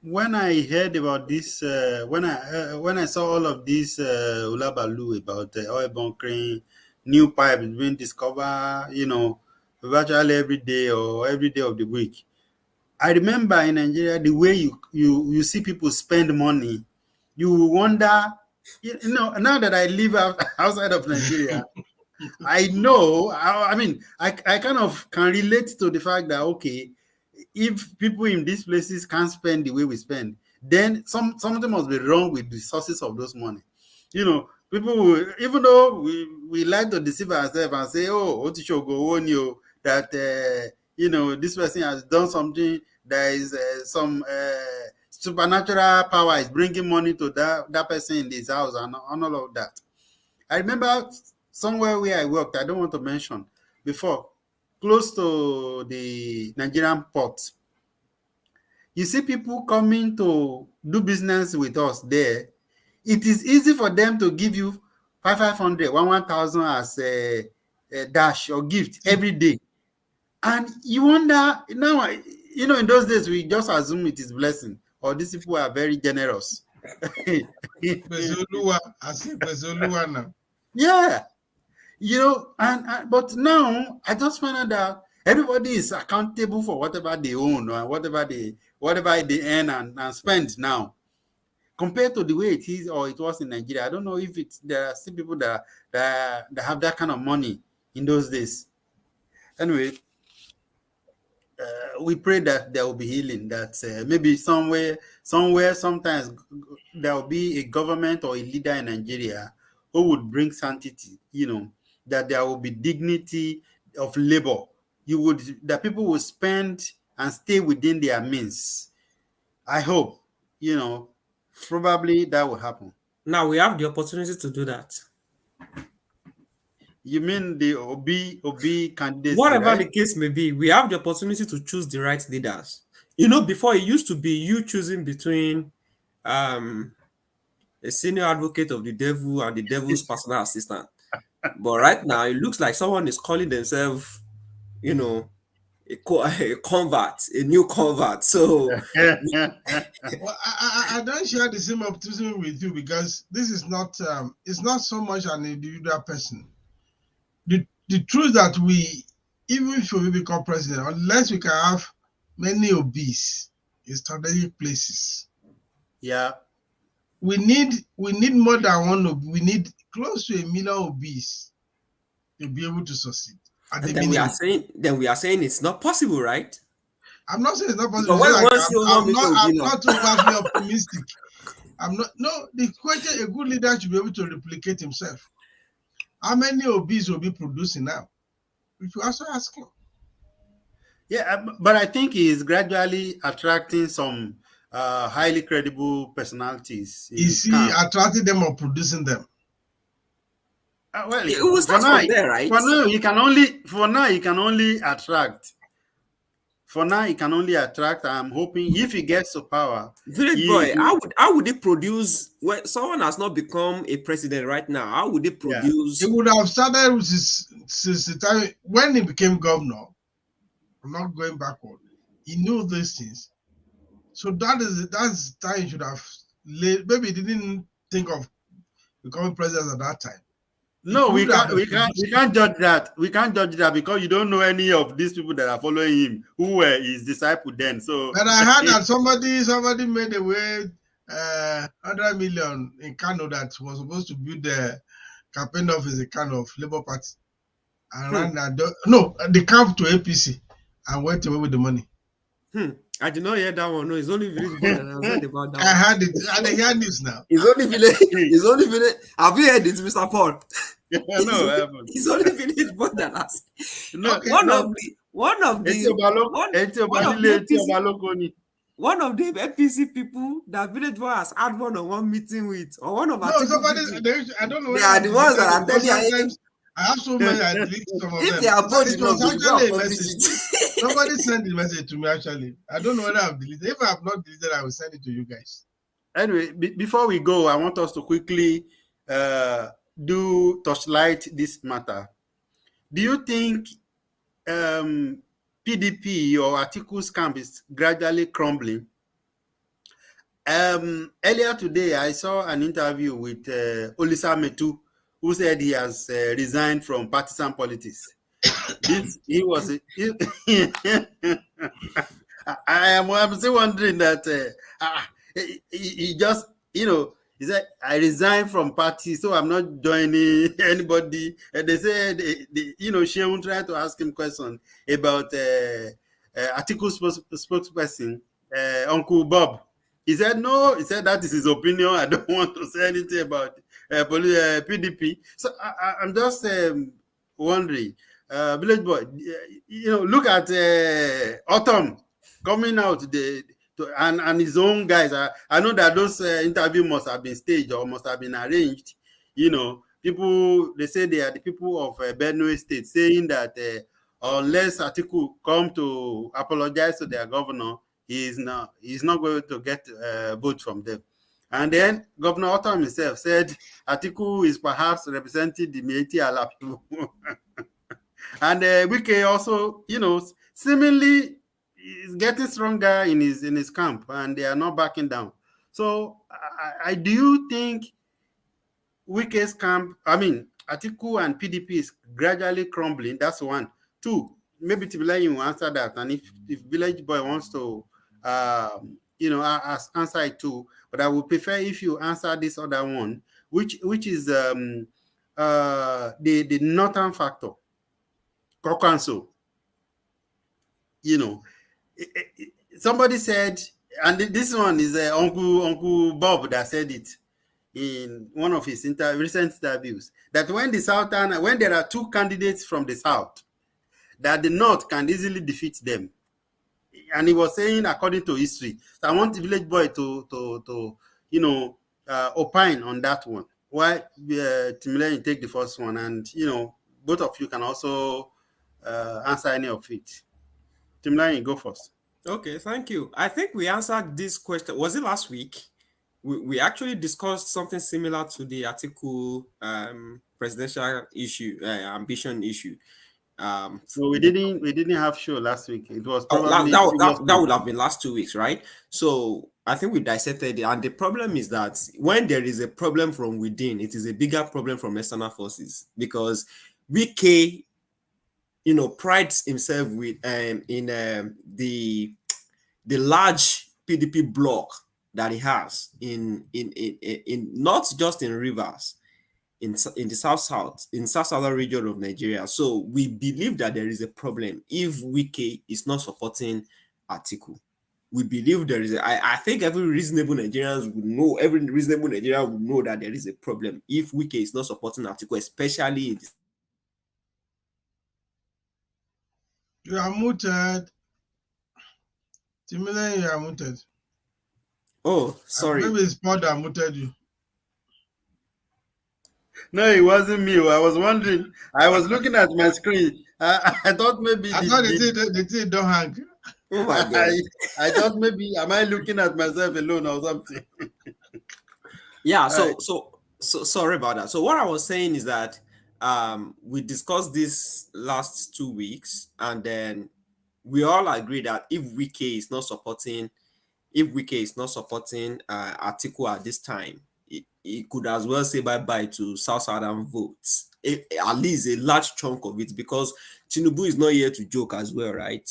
when I heard about this, when I saw all of this ulabalu about oil bunkering, new pipes being discovered, virtually every day or every day of the week. I remember in Nigeria the way you see people spend money, you wonder. Now that I live outside of Nigeria, I know. I kind of can relate to the fact that okay, if people in these places can't spend the way we spend, then something must be wrong with the sources of those money. People will, even though we like to deceive ourselves and say, oh, Otisho go on you that this person has done something. There is some supernatural power is bringing money to that person in this house and all of that. I remember somewhere where I worked, I don't want to mention, before, close to the Nigerian port. You see people coming to do business with us there. It is easy for them to give you 500, 1,000 as a dash or gift every day. And you wonder, now, in those days, we just assume it is blessing, or these people are very generous. I say Bezoluwa now. Yeah. But now I just find out everybody is accountable for whatever they own or whatever they earn and spend now, compared to the way it is or it was in Nigeria. I don't know if there are still people that have that kind of money in those days. Anyway, we pray that there will be healing. That maybe somewhere, sometimes there will be a government or a leader in Nigeria who would bring sanctity. That there will be dignity of labor. That people will spend and stay within their means. I hope, probably that will happen. Now we have the opportunity to do that. You mean the OB candidacy, Whatever right? the case may be, we have the opportunity to choose the right leaders. Before it used to be you choosing between a senior advocate of the devil and the devil's personal assistant. But right now, it looks like someone is calling themselves, a convert, a new convert. So, well, I don't share the same optimism with you because this is not it's not so much an individual person. The truth that even if we become president, unless we can have many obese in strategic places, yeah, we need more than one. We need close to 1 million obese to be able to succeed. and then we are saying it's not possible, right? I'm not saying it's not possible. I'm not overly optimistic. I'm not. No, the question: a good leader should be able to replicate himself. How many obese will be producing now? We should also ask him. Yeah, but I think he is gradually attracting some highly credible personalities. Is he attracting them or producing them? Well, it was from there, right? For now, he can only attract. For now, he can only attract. I'm hoping if he gets to power, Village boy, how would he produce when someone has not become a president right now? How would he produce? He would have started since the time when he became governor. I'm not going backward. He knew these things, so that's the time he should have laid. Maybe he didn't think of becoming president at that time. No, we can't judge that. We can't judge that because you don't know any of these people that are following him who were his disciples then. So, but I heard that somebody made away 100 million in Kano that was supposed to build the campaign office in Kano of Labour Party. and ran the camp to APC and went away with the money. I did not hear that one. No, it's only village boy that has heard about that I one. heard it, and I hear news now. It's only village. It's only village. Have you heard it, Mr. Paul? No, I haven't. It's only village boy that has. No, Okay. One no. of the one of Eti the Obalo- one, Eti one of Obalile, the Eti APC Obaloko ni. one of the APC people that village boy has had one-on-one meeting with, or one of No, Atiku somebody. people, I don't know they whether are I've the ones that deleted are it, because telling you. sometimes I have so many I delete some of If them. they are bold It enough, was they will go actually and a publish message. it. Somebody sent the message to me actually. I don't know whether I've deleted. If I have not deleted, I will send it to you guys. Anyway, before we go, I want us to quickly do torchlight this matter. Do you think PDP or Atiku's camp is gradually crumbling? Earlier today, I saw an interview with Olisa Metu, who said he has resigned from partisan politics. I'm still wondering that he just, he said, I resigned from party, so I'm not joining anybody. And they said, Sheun tried to ask him question about Atiku spokesperson, Uncle Bob. He said, no, he said that is his opinion. I don't want to say anything about PDP. So I'm just wondering, Village Boy, look at Autumn coming out and his own guys. I know that those interviews must have been staged or must have been arranged. People, they say they are the people of Benue State saying that unless Atiku come to apologize to their governor, he's not going to get vote from them. And then Governor Autumn himself said Atiku is perhaps representing the Métis Ala people. And Wike also, seemingly is getting stronger in his camp, and they are not backing down. So, I do you think Wike's camp, Atiku and PDP is gradually crumbling? That's one. Two, maybe Tibulayi will answer that, and if Village Boy wants to, answer it too. But I would prefer if you answer this other one, which is the northern factor. Kokanso, somebody said, and this one is Uncle Bob that said it in one of his recent interviews, that when there are two candidates from the south, that the north can easily defeat them. And he was saying according to history. So I want the Village Boy to opine on that one. Why Timileyin take the first one, and both of you can also answer any of it. Timileyin, go first. Okay, thank you. I think we answered this question. Was it last week? We actually discussed something similar to the article presidential issue, ambition issue. So we didn't have show last week. It was that, probably that would have been last 2 weeks, right? So I think we dissected it, and the problem is that when there is a problem from within, it is a bigger problem from external forces, because Wike, prides himself with in the large PDP bloc that he has in not just in Rivers, in the southern region of Nigeria. So we believe that there is a problem if Wike is not supporting Atiku. We believe there is I think every reasonable Nigerian would know that there is a problem if Wike is not supporting Atiku, especially in this. You are muted. Timileyin, you are muted. Oh, sorry. Maybe it's Paul that muted you. No, it wasn't me. I was wondering. I was looking at my screen. I thought maybe. I thought the thing don't hang. Oh my God. I thought maybe, am I looking at myself alone or something? Yeah. So sorry about that. So what I was saying is that we discussed this last 2 weeks, and then we all agree that if Wike is not supporting Atiku at this time, he could as well say bye-bye to Southern votes, at least a large chunk of it, because Tinubu is not here to joke as well, right?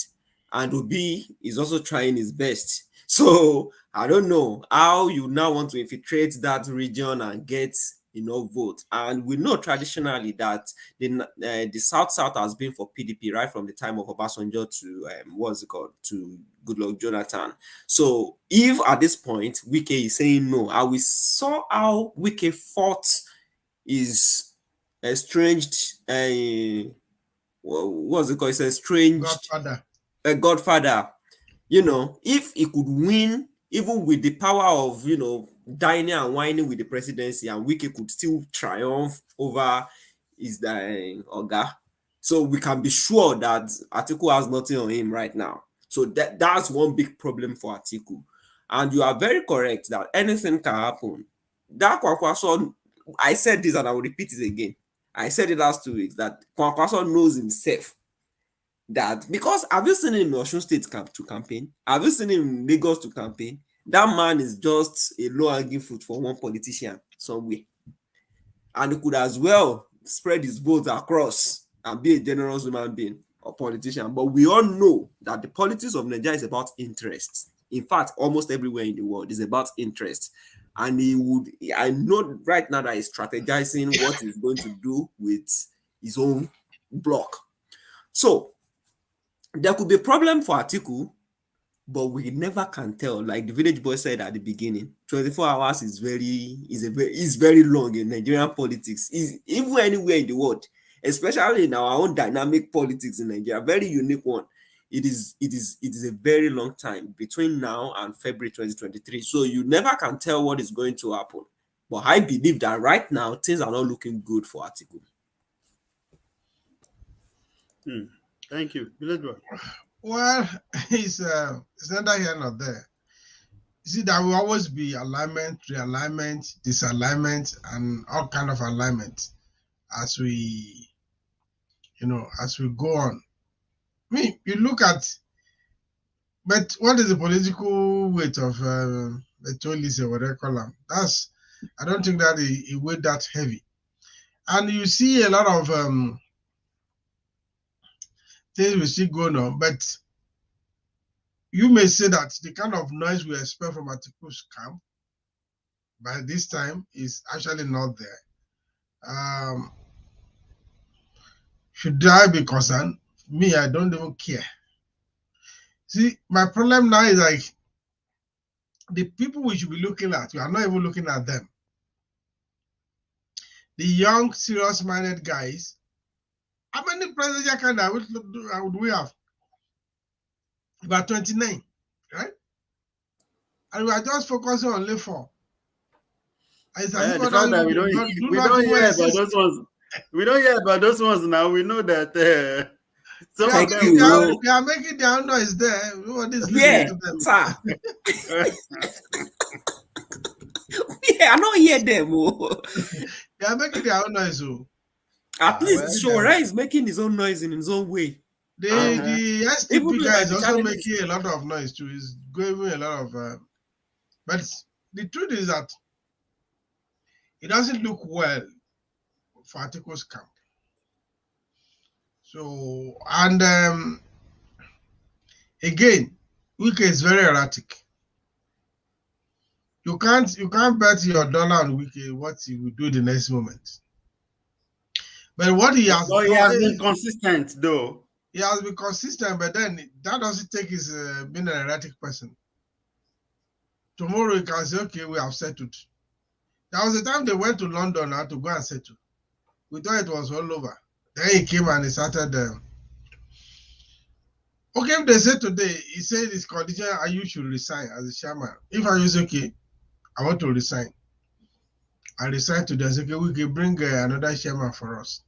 And Obi is also trying his best. So I don't know how you now want to infiltrate that region and get vote. And we know traditionally that the South has been for PDP right from the time of Obasanjo to what's it called, to Goodluck Jonathan. So if at this point Wike is saying no, and we saw how Wike fought his estranged what's it called? It's estranged godfather. If he could win, even with the power of dining and whining with the presidency, and Wike could still triumph over his Oga. So we can be sure that Atiku has nothing on him right now. So that's one big problem for Atiku. And you are very correct that anything can happen. That Kwakwaso, I said this and I will repeat it again. I said it last 2 weeks that Kwakwaso knows himself that, because have you seen him in Osun State to campaign? Have you seen him in Lagos to campaign? That man is just a low-hanging fruit for one politician somewhere. And he could as well spread his votes across and be a generous human being or politician. But we all know that the politics of Nigeria is about interest. In fact, almost everywhere in the world is about interest. And I know right now that he's strategizing what he's going to do with his own block. So there could be a problem for Atiku, but we never can tell. Like the village boy said at the beginning, 24 hours is very long in Nigerian politics. Even anywhere in the world, especially in our own dynamic politics in Nigeria, very unique one. It is a very long time between now and February 2023. So you never can tell what is going to happen. But I believe that right now things are not looking good for Atiku. Thank you. Village boy. Well, it's neither here nor there. You see, there will always be alignment, realignment, disalignment, and all kind of alignment as we go on. I mean, you look at, but what is the political weight of Betolise or whatever call them? I don't think that it weighed that heavy. And you see a lot of things we see going on, but you may say that the kind of noise we expect from Atiku's camp by this time is actually not there. Should I be concerned? Me, I don't even care. See, my problem now is like the people we should be looking at, we are not even looking at them. The young, serious-minded guys. How many presidential candidates would we have? About 29, right? And we are just focusing on only 4. The fact that we don't hear about those ones. We don't hear about those ones now. We know that they are making their own noise there. Yeah, sir. Yeah, I don't hear them. They are making their own noise. At least Shora is making his own noise in his own way. The STP guy is also making a lot of noise too. He's going a lot of. But the truth is that it doesn't look well for Atiku's camp. So, and again, Wike is very erratic. You can't bet your dollar on Wike what he will do the next moment. But what he has done, he has been consistent though. He has been consistent, but then that doesn't take his being an erratic person. Tomorrow he can say, okay, we have settled. There was a time they went to London now to go and settle. We thought it was all over. Then he came and he started. Okay, if they say today, he said his condition, you should resign as a chairman. If I use okay, I want to resign. I resign to them. Okay, we can bring another chairman for us.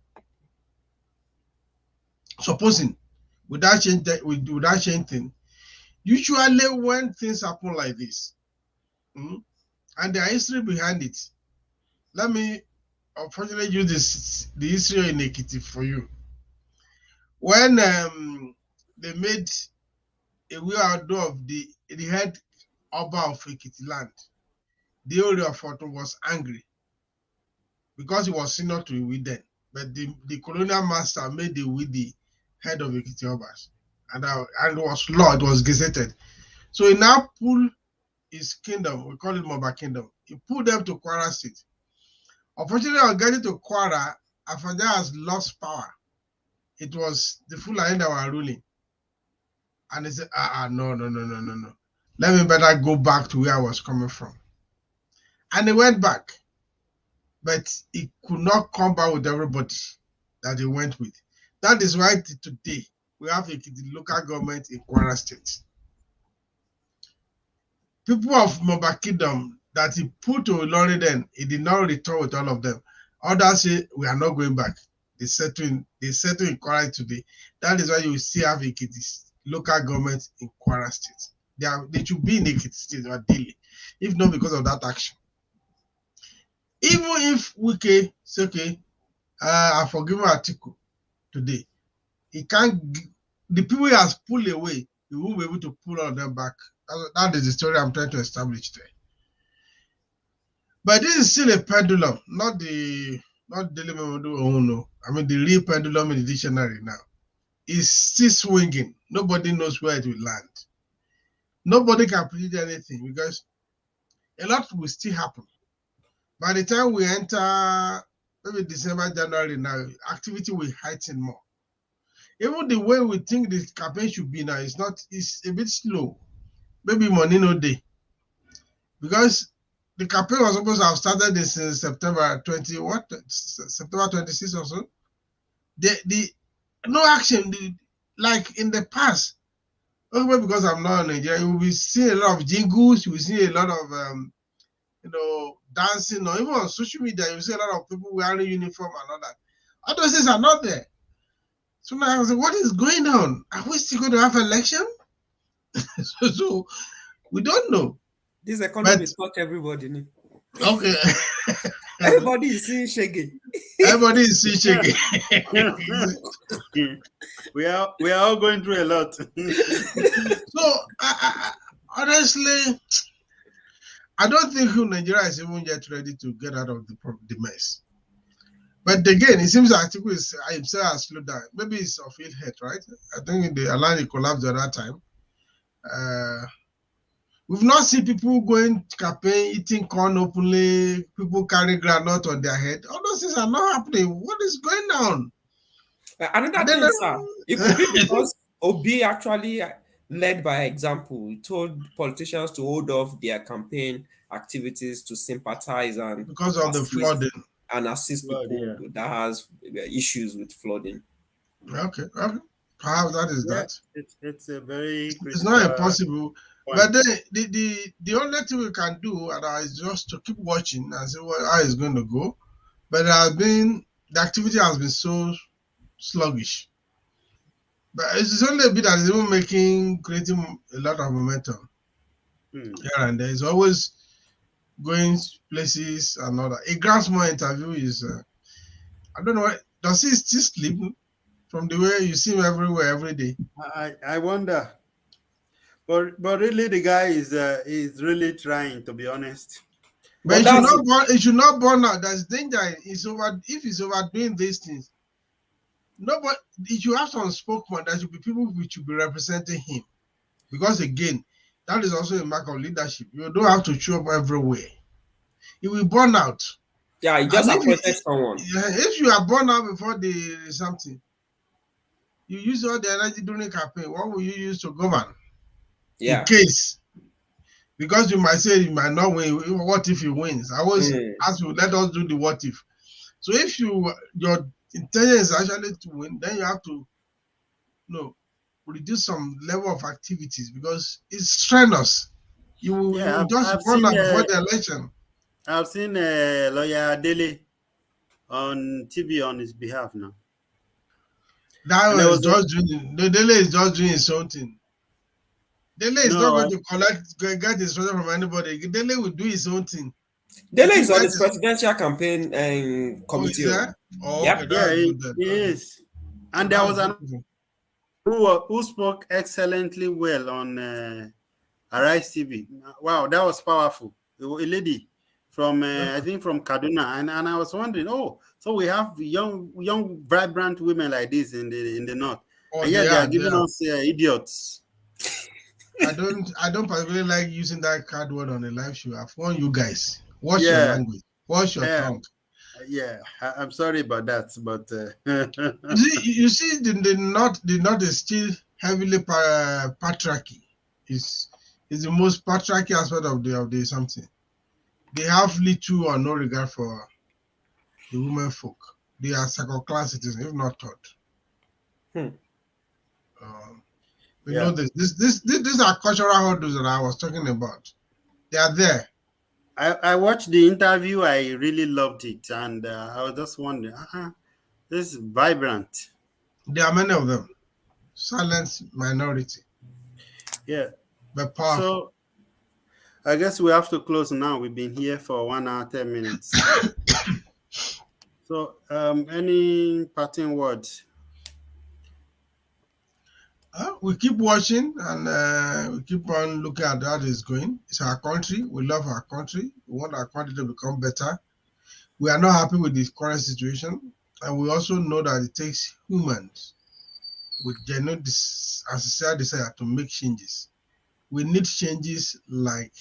Supposing without change thing, usually when things happen like this, and there is history behind it, let me unfortunately use the history in Ekiti for you. When they made a way out of the head Oba of Ekiti land, the owner of Fortune was angry because he was senior to Iwi then. But the colonial master made the head of Ekiti Obas, and it was law, it was gazetted. So he now pulled his kingdom, we call it Moba Kingdom, he pulled them to Kwara State. Unfortunately, on getting to Kwara, Afanja has lost power. It was the Fulani that were ruling. And they said, no. Let me better go back to where I was coming from. And they went back. But he could not come back with everybody that he went with. That is why today we have the local government in Kwara State. People of Moba Kingdom that he put to Ilori then, he did not return with all of them. Others say, we are not going back. They settle in Kwara today. That is why you see have Ekiti local government in Kwara State. They should be in Ekiti State or Delhi, if not because of that action. Even if Wike say, okay, I forgive Atiku today, he can't, the people he has pulled away, he won't be able to pull all of them back. That is the story I'm trying to establish there. But this is still a pendulum, not daily memory. Oh no, I mean the real pendulum in the dictionary now. It's still swinging. Nobody knows where it will land. Nobody can predict anything because a lot will still happen. By the time we enter maybe December, January now, activity will heighten more. Even the way we think the campaign should be now, it's a bit slow. Maybe money no day. Because the campaign was supposed to have started this in September 20, September 26 or so. The no action, like in the past. Only because I'm not in Nigeria, you will be seeing a lot of jingles, you will see a lot of dancing, or even on social media, you see a lot of people wearing uniform and all that. All those things are not there. So now I was like, what is going on? Are we still going to have election? so we don't know. This economy touch everybody. Okay. Everybody is seeing shaking. Everybody is seeing shaking. we are all going through a lot. So honestly, I don't think Nigeria is even yet ready to get out of the mess. But again, it seems that Atiku himself has slowed down. Maybe it's of ill health, right? I think the Alani collapsed at that time. We've not seen people going to campaign, eating corn openly, people carrying granite on their head. All those things are not happening. What is going on? Another thing, sir, it could be because Obi actually led by example. He told politicians to hold off their campaign activities to sympathize and because of the flooding and assist people that has issues with flooding. Okay. Perhaps that is that. It's a very it's not impossible. Point. But then the only thing we can do is just to keep watching and see how it's going to go. But the activity has been so sluggish. But it's only a bit that is even creating a lot of momentum. Here and there. It's always going places and all that. A Grassmore interview is, I don't know, does he still sleep from the way you see him everywhere every day? I wonder. But really, the guy is really trying, to be honest. But it should not burn out. There's danger. If he's overdoing these things. Nobody. It should have some spokesman. There should be people which should be representing him, because again, that is also a mark of leadership. You don't have to show up everywhere. It will burn out. Yeah, you just appointed someone. If you are burned out before something, you use all the energy during campaign. What will you use to govern? Yeah. In case, because you might say you might not win. What if he wins? I always ask you, let us do the what if. So if your intention is actually to win, then you have to reduce some level of activities, because it's strenuous. You will just burn out before the election. I've seen lawyer Dele on TV on his behalf now. Dele is just doing his own thing. Dele is not going to get instruction from anybody. Dele will do his own thing. Dele is on his presidential campaign committee. He is. And there was an who spoke excellently well on Arise TV. Wow, that was powerful. A lady from I think from Kaduna, and I was wondering, so we have young vibrant women like this in the north, and yet they are giving us idiots. I don't particularly like using that card word on a live show. I've warned you guys. Watch your language. Watch your tongue. Yeah, I'm sorry about that, but You see, the North is still heavily patriarchy. Is the most patriarchy aspect of the something. They have little or no regard for the women folk. They are second class citizens, if not third. Hmm. Um, we know yeah, this. These are cultural hurdles that I was talking about. They are there. I watched the interview. I really loved it, and I was just wondering, this is vibrant. There are many of them. Silent minority, Yeah. but powerful. So I guess we have to close now. We've been here for 1 hour 10 minutes. So any parting words? We keep watching and we keep on looking at how it's going. It's our country. We love our country. We want our country to become better. We are not happy with the current situation, and we also know that it takes humans with genuine and sincere desire to make changes. We need changes like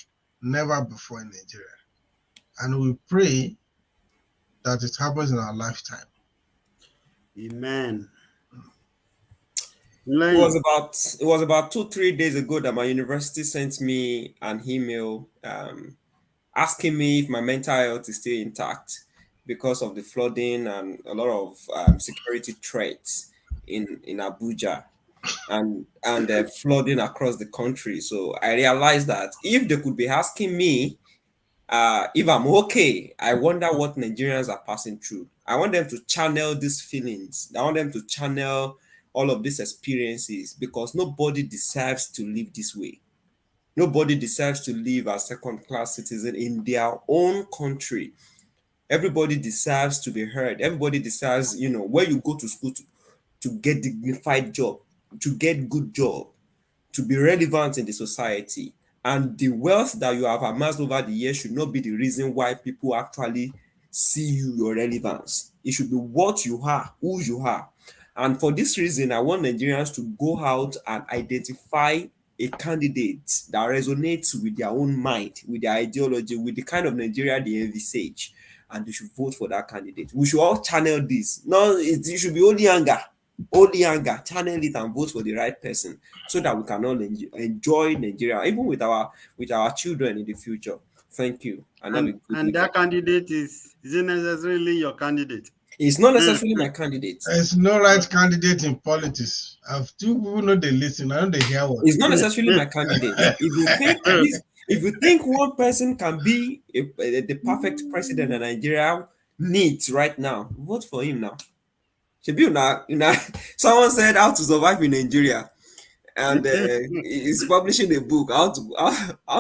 never before in Nigeria, and we pray that it happens in our lifetime. Amen. It was about 2 3 days ago that my university sent me an email asking me if my mental health is still intact because of the flooding and a lot of security threats in Abuja and flooding across the country. So I realized that if they could be asking me if I'm okay, I wonder what Nigerians are passing through. I want them to channel these feelings. I want them to channel all of these experiences because nobody deserves to live this way. Nobody deserves to live as second class citizen in their own country. Everybody deserves to be heard. Everybody deserves, where you go to school to get dignified job, to get good job, to be relevant in the society. And the wealth that you have amassed over the years should not be the reason why people actually see you, your relevance. It should be what you are, who you are. And for this reason, I want Nigerians to go out and identify a candidate that resonates with their own mind, with their ideology, with the kind of Nigeria they envisage, and they should vote for that candidate. We should all channel this. No, it should be only anger, channel it and vote for the right person so that we can all enjoy Nigeria, even with our children in the future. Thank you, and have a good And weekend. that candidate is it necessarily your candidate? It's not necessarily my candidate. There's no right candidate in politics. I've two people know they listen, I know they hear what. It's not necessarily my candidate. If you think one person can be the perfect president that Nigeria needs right now, vote for him now. Shebi someone said how to survive in Nigeria, and he's publishing a book how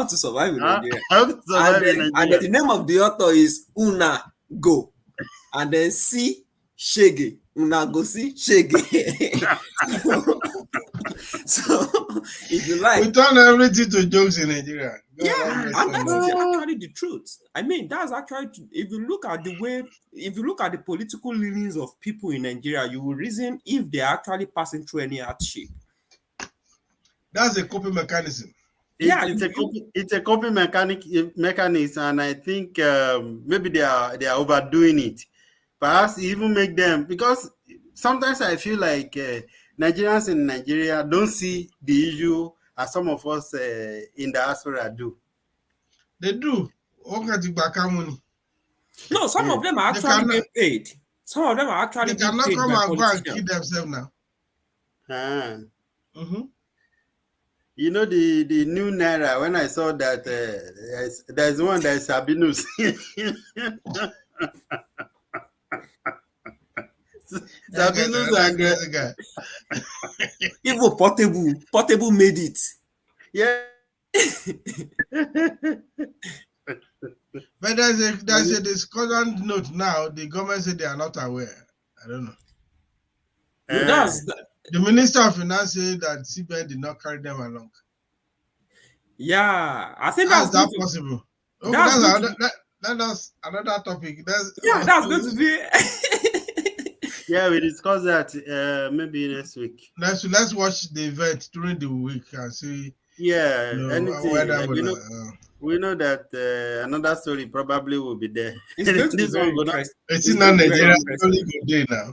to survive in Nigeria, How to and survive in then Nigeria? the name of the author is Una Go, and then see Shege. Una go see Shege. so if you like, We turn everything to jokes in Nigeria. God yeah, have mercy and on that us. is actually the truth. I mean, that's actually, if you look at the political leanings of people in Nigeria, you will reason if they're actually passing through any hardship. That's a coping mechanism. Yeah, It's a coping mechanism, and I think maybe they are overdoing it. Perhaps even make them, because sometimes I feel like Nigerians in Nigeria don't see the issue as some of us in diaspora do. They do. no, some of them are They actually cannot being paid. Some of them are they actually being cannot paid come by and go and kill politicians. themselves now. Ah. Mm-hmm. You know the new naira. When I saw that there's one that is Sabinus. Sabinus and That's a guy. Even Portable made it. yeah. But there's a discordant note now. The government said they are not aware. I don't know. No, The Minister of Finance said that CBN did not carry them along. yeah. I think How that's is that going to possible? Okay, that's going to that's another topic. that's going to be Yeah, we discussed that maybe next week. Let's watch the event during the week and see Yeah, anything. whether we know that another story probably will be there. It's going to be This one very will not. interesting. It's It's in going to be very Nigeria. interesting. Only good day now.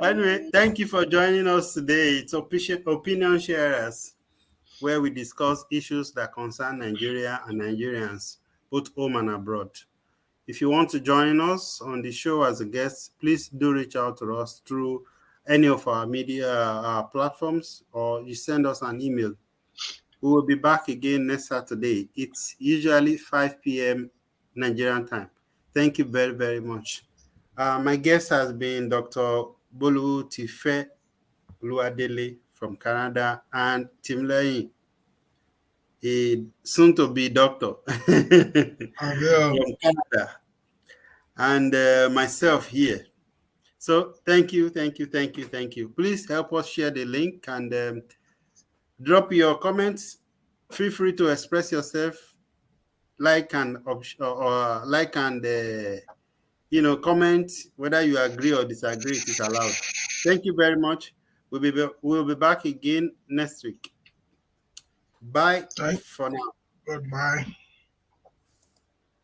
Anyway, thank you for joining us today. It's Opinion Sharers, where we discuss issues that concern Nigeria and Nigerians, both home and abroad. If you want to join us on the show as a guest, please do reach out to us through any of our media platforms, or you send us an email. We will be back again next Saturday. It's usually 5 p.m. Nigerian time. Thank you very, very much. My guest has been Dr. Bolu Tife Luadele from Canada and Tim Lane, a soon-to-be doctor Well, from Canada, and myself here. So thank you, thank you, thank you, thank you. Please help us share the link and drop your comments. Feel free to express yourself, like and like and comment whether you agree or disagree. It is allowed. Thank you very much. We'll be back again next week. Bye thank for now. goodbye.